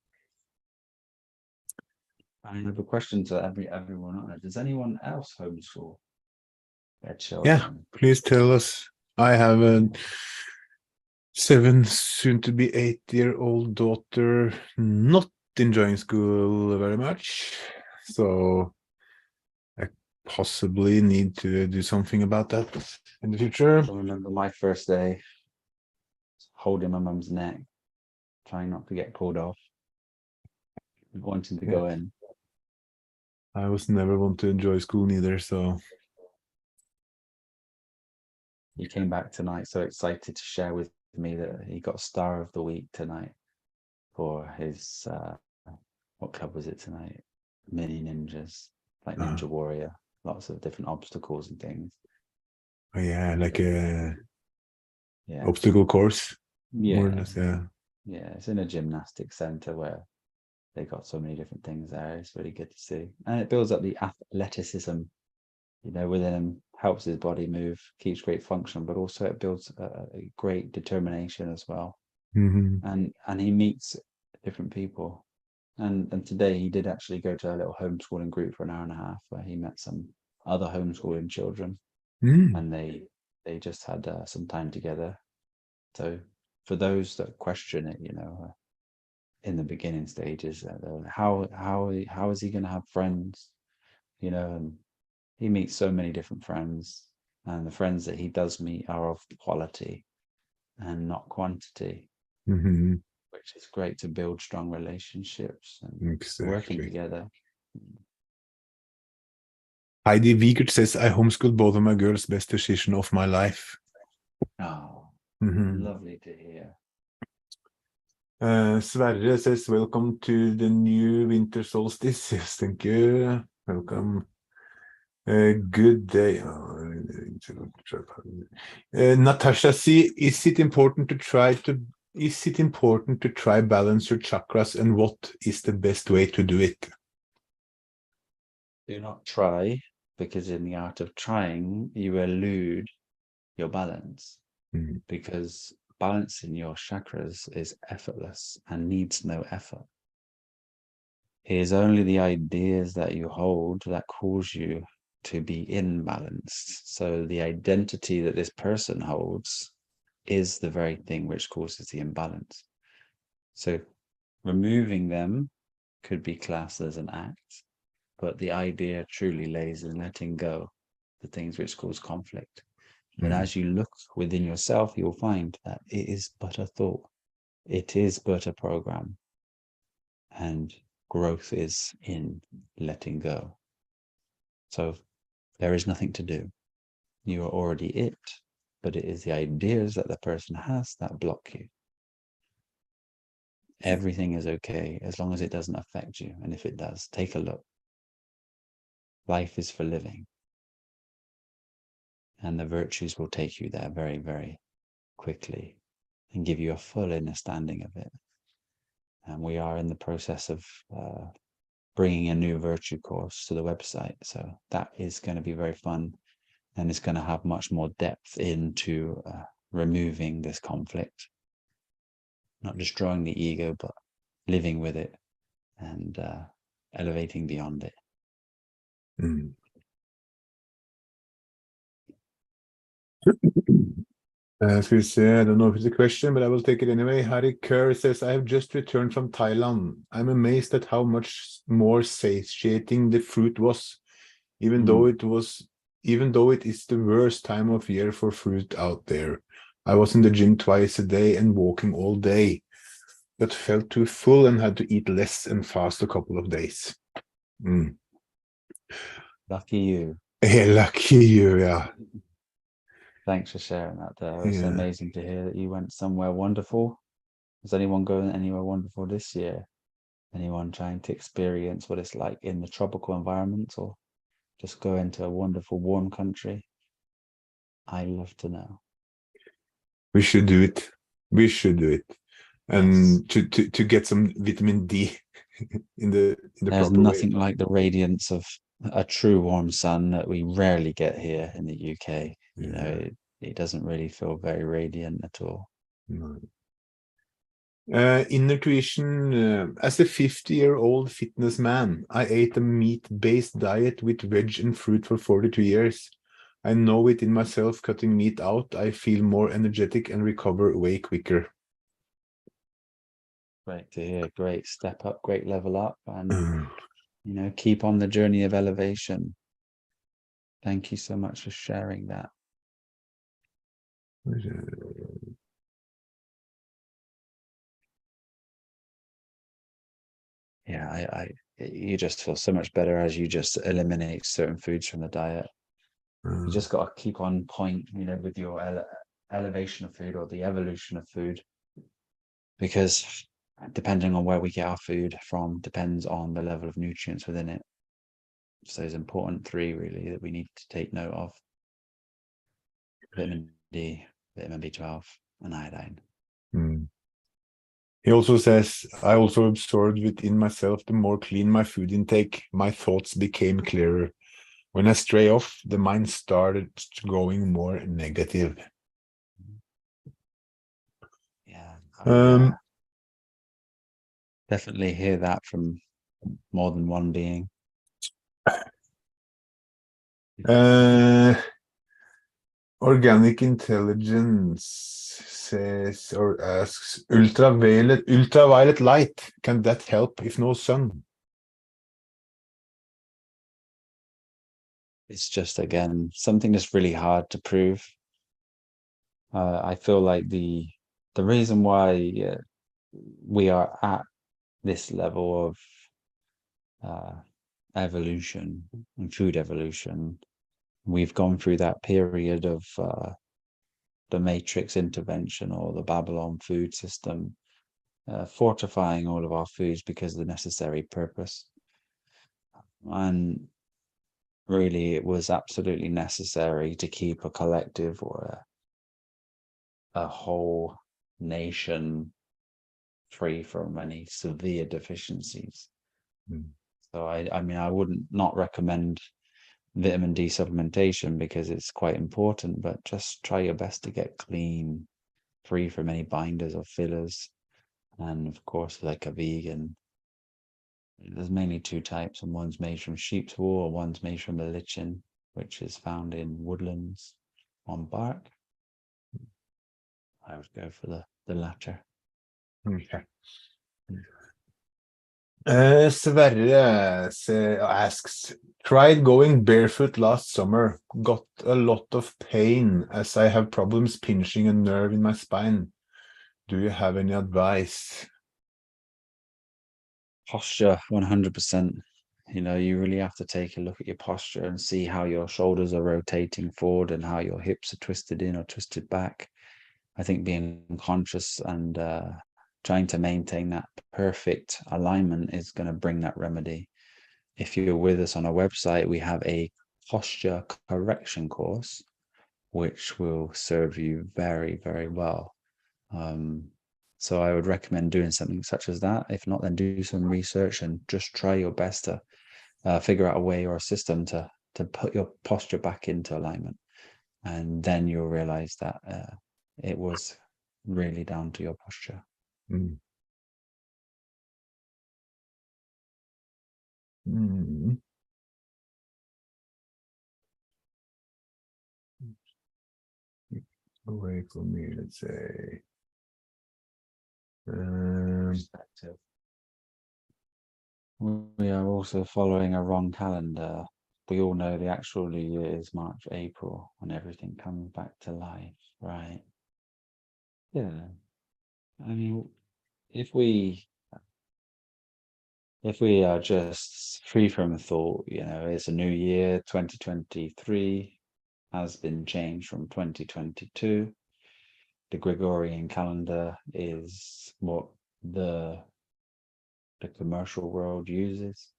I have a question to everyone on it. Does anyone else homeschool their Yeah, children? please tell us. I have a 7, soon to be 8-year-old daughter, not enjoying school very much. So I possibly need to do something about that in the future. I remember my first day holding my mum's neck, trying not to get pulled off, wanting to go in. I was never one to enjoy school neither, so He came back tonight so excited to share with me that he got Star of the Week tonight for his what club was it tonight? Mini Ninjas, like Ninja Warrior, lots of different obstacles and things. oh yeah, like a Yeah, obstacle course, more or yeah, less. Yeah. yeah. It's in a gymnastics center where they got so many different things there. It's really good to see, and it builds up the athleticism, within him, helps his body move, keeps great function, but also it builds a great determination as well. And he meets different people. And today he did actually go to a little homeschooling group for an hour and a half where he met some other homeschooling children, and they just had some time together. So for those that question it, in the beginning stages, how is he going to have friends? And he meets so many different friends, and the friends that he does meet are of quality and not quantity, which is great to build strong relationships and working Exactly. together. Heidi Wiegert says, I homeschooled both of my girls, best decision of my life. Oh, lovely to hear. Sverre says, welcome to the new winter solstice. Yes, thank you. Welcome. Good day. Natasha C, is it important to try balance your chakras, and what is the best way to do it? Do not try, because in the art of trying, you elude your balance, Mm. because balancing your chakras is effortless and needs no effort. It is only the ideas that you hold that cause you to be imbalanced. So the identity that this person holds is the very thing which causes the imbalance. So removing them could be classed as an act, but the idea truly lays in letting go the things which cause conflict. But as you look within yourself, you'll find that it is but a thought. It is but a program. And growth is in letting go. So there is nothing to do. You are already it, but it is the ideas that the person has that block you. Everything is okay as long as it doesn't affect you. And if it does, take a look. Life is for living. And the virtues will take you there very, very quickly and give you a full understanding of it. And we are in the process of bringing a new virtue course to the website. So that is going to be very fun. And it's going to have much more depth into removing this conflict. Not destroying the ego, but living with it and elevating beyond it. Mm. Skal vi se, I don't know if it's a question, but I will take it anyway. Harry Kerr says, I have just returned from Thailand. I'm amazed at how much more satiating the fruit was, even though it is the worst time of year for fruit out there. I was in the gym twice a day and walking all day, but felt too full and had to eat less and fast a couple of days. Mm. Lucky you. Yeah, lucky you, yeah. Thanks for sharing that there. It's amazing to hear that you went somewhere wonderful. Is anyone going anywhere wonderful this year? Anyone trying to experience what it's like in the tropical environment, or just go into a wonderful warm country? I love to know. We should do it. We should do it. And Yes. to get some vitamin D in the There's proper way. nothing like the radiance of a true warm sun that we rarely get here in the UK. You know, it doesn't really feel very radiant at all. No. Inner tuition, as a 50-year-old fitness man, I ate a meat-based diet with veg and fruit for 42 years. I know it in myself, cutting meat out. I feel more energetic and recover way quicker. Great to hear. Great step up, great level up, and you know, keep on the journey of elevation. Thank you so much for sharing that. Yeah, you just feel so much better as you just eliminate certain foods from the diet. You just got to keep on point, you know, with your elevation of food or the evolution of food, because depending on where we get our food from depends on the level of nutrients within it. So those important three really that we need to take note of: vitamin D, vitamin B12, and iodine. He also says, I also absorbed within myself the more clean my food intake, my thoughts became clearer. When I stray off, the mind started going more negative. Yeah, definitely hear that from more than one being. Organic intelligence says or asks, ultraviolet light, can that help if no sun? It's just, again, something that's really hard to prove. I feel like the reason why we are at this level of evolution and food evolution, we've gone through that period of the Matrix intervention or the Babylon food system, fortifying all of our foods because of the necessary purpose. And really, it was absolutely necessary to keep a collective or a whole nation free from any severe deficiencies. So I mean, I wouldn't not recommend vitamin D supplementation because it's quite important, but just try your best to get clean, free from any binders or fillers. And of course, like a vegan, there's mainly two types, and one's made from sheep's wool, and one's made from the lichen, which is found in woodlands on bark. I would go for the latter. Okay. Sverre asks, tried going barefoot last summer, got a lot of pain as I have problems pinching a nerve in my spine. Do you have any advice? Posture, 100%. You really have to take a look at your posture and see how your shoulders are rotating forward and how your hips are twisted in or twisted back. I think being conscious and trying to maintain that perfect alignment is going to bring that remedy. If you're with us on our website, we have a posture correction course, which will serve you very, very well. So I would recommend doing something such as that. If not, then do some research and just try your best to figure out a way or a system to put your posture back into alignment. And then you'll realize that it was really down to your posture. Mm. Mm. Away from me, let's say. Perspective. We are also following a wrong calendar. We all know the actual new year is March, April, when everything comes back to life, right? Yeah. I mean, if we are just free from thought, it's a new year, 2023 has been changed from 2022. The Gregorian calendar is what the commercial world uses.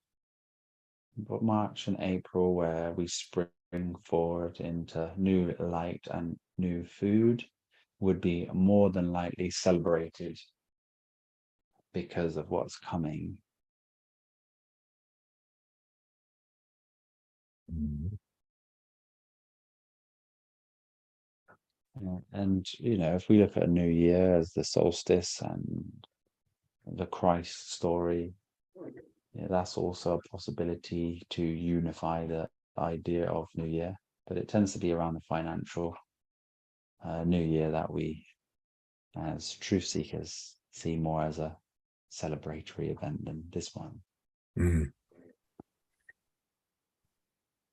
But March and April, where we spring forward into new light and new food, would be more than likely celebrated because of what's coming. Mm. And, if we look at a new year as the solstice and the Christ story, that's also a possibility to unify the idea of New Year. But it tends to be around the financial New Year that we, as truth seekers, see more as a celebratory event than this one. Mm.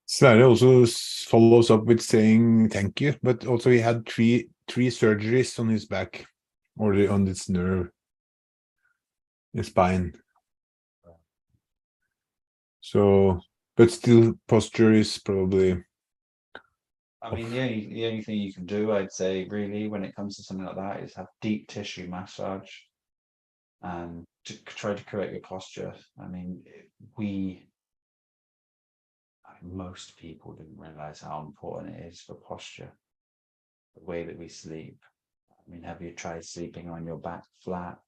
Sverre also follows up with saying thank you, but also he had three surgeries on his back, or on this nerve, the spine. So, but still, posture is probably. I mean, the only thing you can do, I'd say, really, when it comes to something like that, is have deep tissue massage and to try to correct your posture. I mean, most people didn't realize how important it is for posture, the way that we sleep. I mean, have you tried sleeping on your back flat?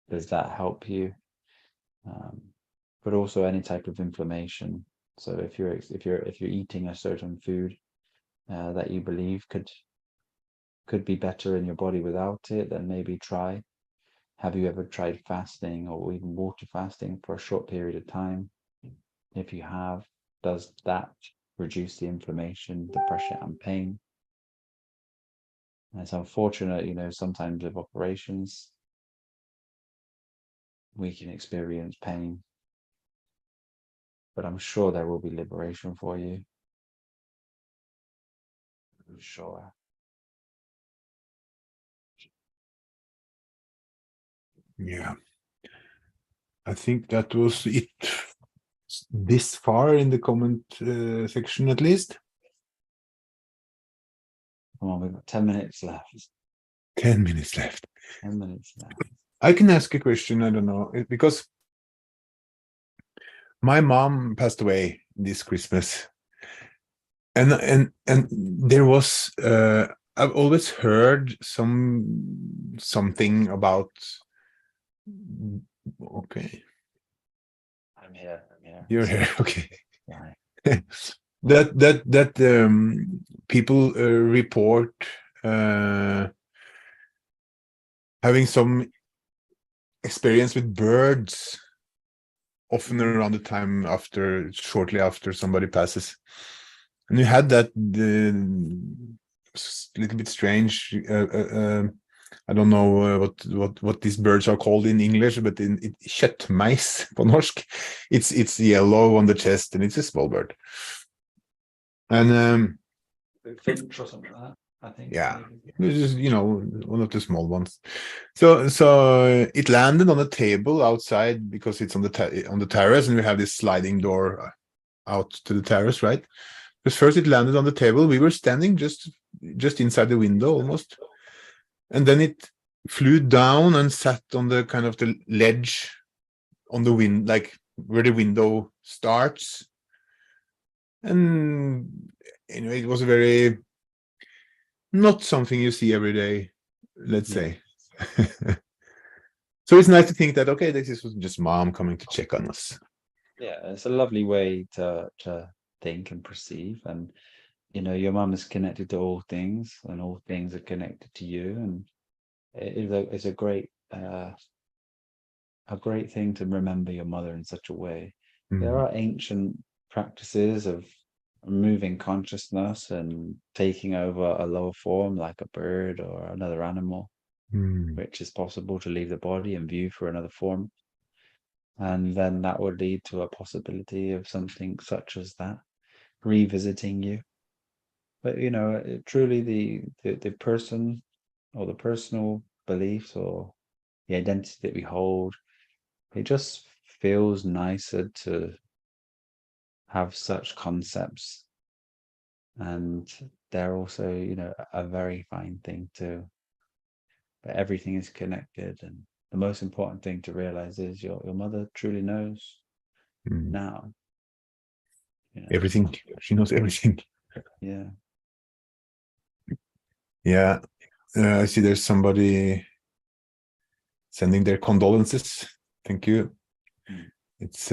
Does that help you? But also any type of inflammation. So if you're eating a certain food that you believe could be better in your body without it, then maybe try. Have you ever tried fasting or even water fasting for a short period of time? If you have, does that reduce the inflammation, the pressure and pain? And it's unfortunate, sometimes with operations, we can experience pain, but I'm sure there will be liberation for you. I'm sure. Yeah, I think that was it this far in the comment section, at least. Come on, we've got 10 minutes left. 10 minutes left. 10 minutes left. I can ask a question. I don't know, because my mom passed away this Christmas, and there was I've always heard something about. Okay, I'm here. you're here. Okay. Right. that people report having some experience with birds often around the time shortly after somebody passes. And you had that little bit strange. I don't know what these birds are called in English, but in kjøttmeis på norsk, it's yellow on the chest and it's a small bird. And Finch or something like that, I think. yeah, Maybe. this is one of the small ones. So it landed on a table outside because it's on the terrace, and we have this sliding door out to the terrace, right? But first it landed on the table. We were standing just inside the window almost, and then it flew down and sat on the kind of the ledge on the wind, like where the window starts. And anyway, it was not something you see every day, let's say. So it's nice to think that, okay, this was just mom coming to check on us. Yeah, it's a lovely way to think and perceive. And your mum is connected to all things, and all things are connected to you. And it's a great thing to remember your mother in such a way. There are ancient practices of moving consciousness and taking over a lower form like a bird or another animal, which is possible to leave the body and view for another form. And then that would lead to a possibility of something such as that revisiting you. But truly the person or the personal beliefs or the identity that we hold, it just feels nicer to have such concepts. And they're also, a very fine thing too. But everything is connected, and the most important thing to realize is your mother truly knows now. Everything. She knows everything. Yeah. Yeah. I see there's somebody sending their condolences. Thank you. It's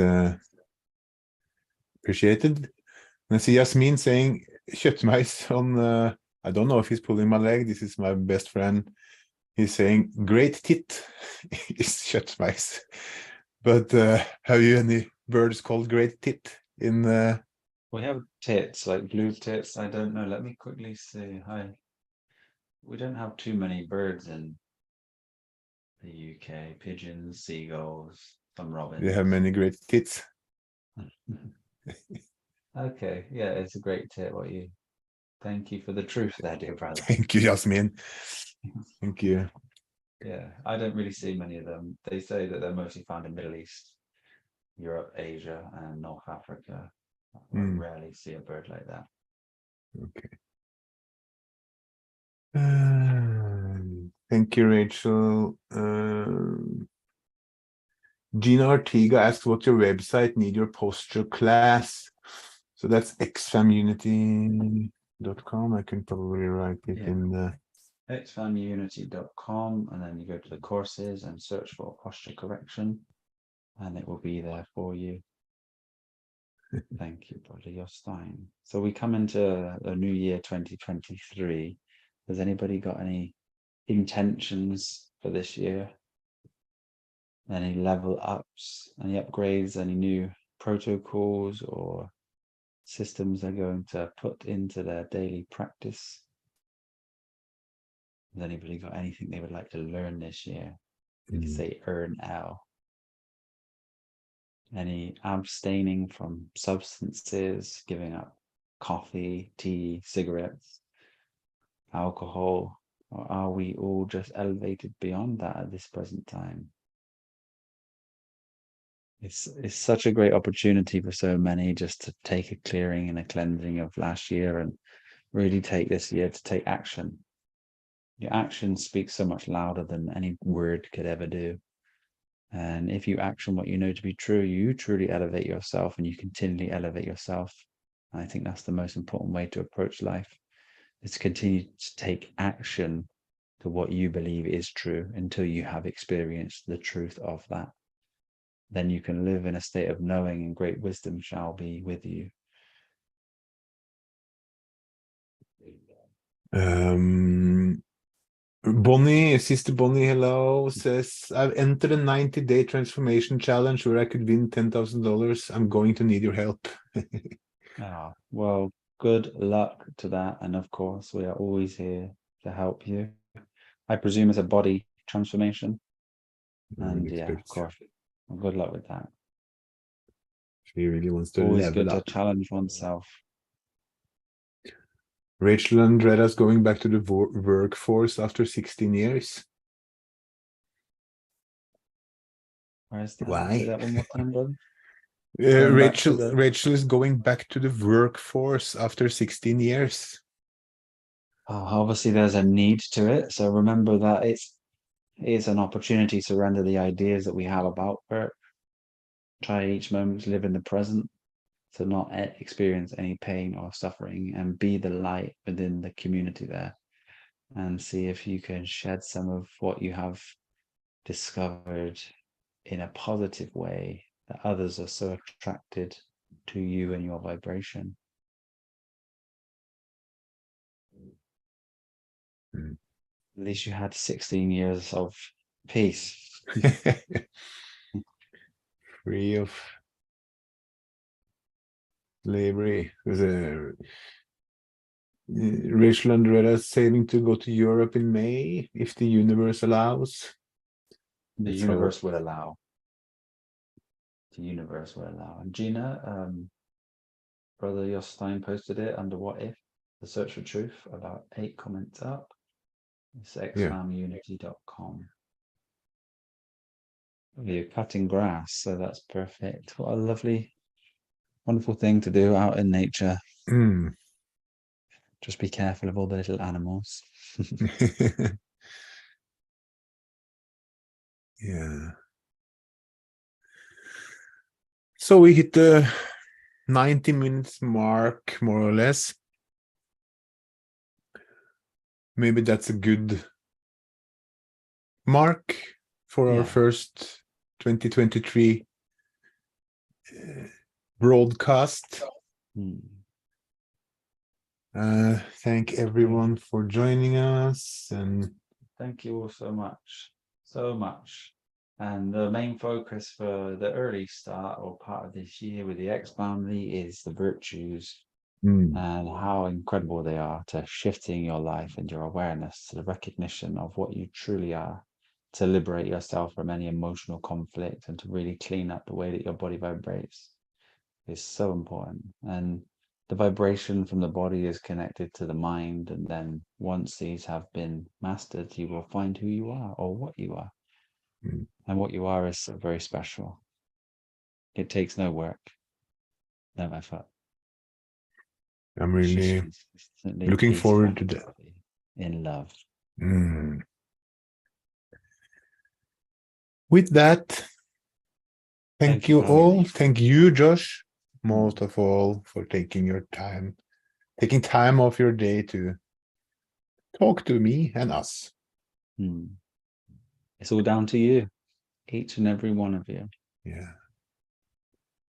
appreciated. And I see Yasmin saying kjøttmeis on I don't know if he's pulling my leg. This is my best friend. He's saying great tit is kjøttmeis. But have you any birds called great tit in We have tits, like blue tits. I don't know. Let me quickly see. Hi. We don't have too many birds in the UK. Pigeons, seagulls, some robins. you have many great tits? Okay, yeah, it's a great tip. Thank you for the truth there, dear brother. Thank you, Yasmin. Thank you. Yeah, I don't really see many of them. They say that they're mostly found in Middle East, Europe, Asia, and North Africa. I rarely see a bird like that. Okay. Thank you, Rachel. Gina Ortega asks, what's your website? Need your posture class. So that's xfamunity.com. I can probably write it in the xfamunity.com, and then you go to the courses and search for posture correction, and it will be there for you. Thank you, Brother Jostein. So we come into the new year 2023. Has anybody got any intentions for this year? Any level ups, any upgrades, any new protocols or systems they're going to put into their daily practice? Has anybody got anything they would like to learn this year? You can say earn L. Any abstaining from substances, giving up coffee, tea, cigarettes, alcohol, or are we all just elevated beyond that at this present time? It's such a great opportunity for so many just to take a clearing and a cleansing of last year and really take this year to take action. Your action speaks so much louder than any word could ever do. And if you action what you know to be true, you truly elevate yourself, and you continually elevate yourself. And I think that's the most important way to approach life, is to continue to take action to what you believe is true until you have experienced the truth of that. Then you can live in a state of knowing, and great wisdom shall be with you. Bonnie, Sister Bonnie, hello, says, I've entered a 90-day transformation challenge where I could win $10,000. I'm going to need your help. Ah, well, good luck to that. And of course, we are always here to help you. I presume it's a body transformation. I would And yeah, of expect course, well, good luck with that. she really wants to Always level good to up. challenge oneself. Rachel Andretta's going back to the workforce after 16 years. Where's that? Say Why? that one more time, bud. Going back to the Rachel is going back to the workforce after 16 years. obviously there's a need to it. So remember that it's an opportunity to surrender the ideas that we have about work. Try each moment to live in the present, to not experience any pain or suffering, and be the light within the community there, and see if you can shed some of what you have discovered in a positive way that others are so attracted to you and your vibration. Mm. At least you had 16 years of peace. Free of slavery. Rachel Andretta saving to go to Europe in May if the universe allows. The Let's universe hope. will allow. The universe will allow. And Gina, Brother Jostein posted it under What If? The Search for Truth, about 8 comments up. It's xfamunity.com. You're cutting grass, so that's perfect. What a lovely, wonderful thing to do out in nature. Mm. Just be careful of all the little animals. Yeah. So we hit the 90 minutes mark, more or less. Maybe that's a good mark for our Yeah. first 2023 broadcast. Thank everyone for joining us, and Thank you all so much. So much. And the main focus for the early start or part of this year with the X family is the virtues and how incredible they are to shifting your life and your awareness to the recognition of what you truly are, to liberate yourself from any emotional conflict and to really clean up the way that your body vibrates is so important. And the vibration from the body is connected to the mind. And then once these have been mastered, you will find who you are or what you are. And what you are is so very special. It takes no work, no effort. I'm It's just really consistently looking peaceful, forward to that. in love. With that, thank Thank you you for having all. me. Thank you, Josh, most of all, for taking time off your day to talk to me and us. It's all down to you, each and every one of you. Yeah.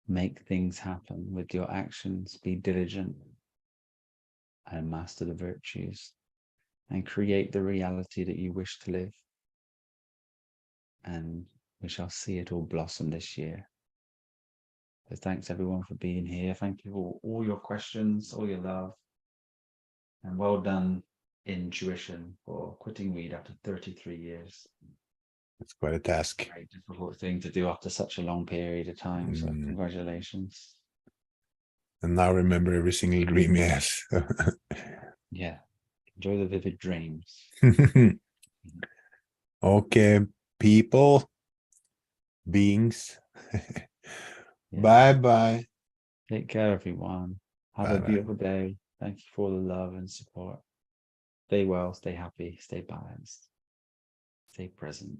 Make things happen with your actions. Be diligent and master the virtues and create the reality that you wish to live. And we shall see it all blossom this year. So thanks everyone for being here. Thank you for all your questions, all your love. And well done, Intuition, for quitting weed after 33 years. It's quite a task. Very difficult thing to do after such a long period of time. So congratulations. And now remember every single dream he has. Yeah. Enjoy the vivid dreams. Okay, people, beings. Yeah. Bye-bye. Take care, everyone. Have a Bye-bye. beautiful day. Thank you for all the love and support. Stay well, stay happy, stay balanced, stay present.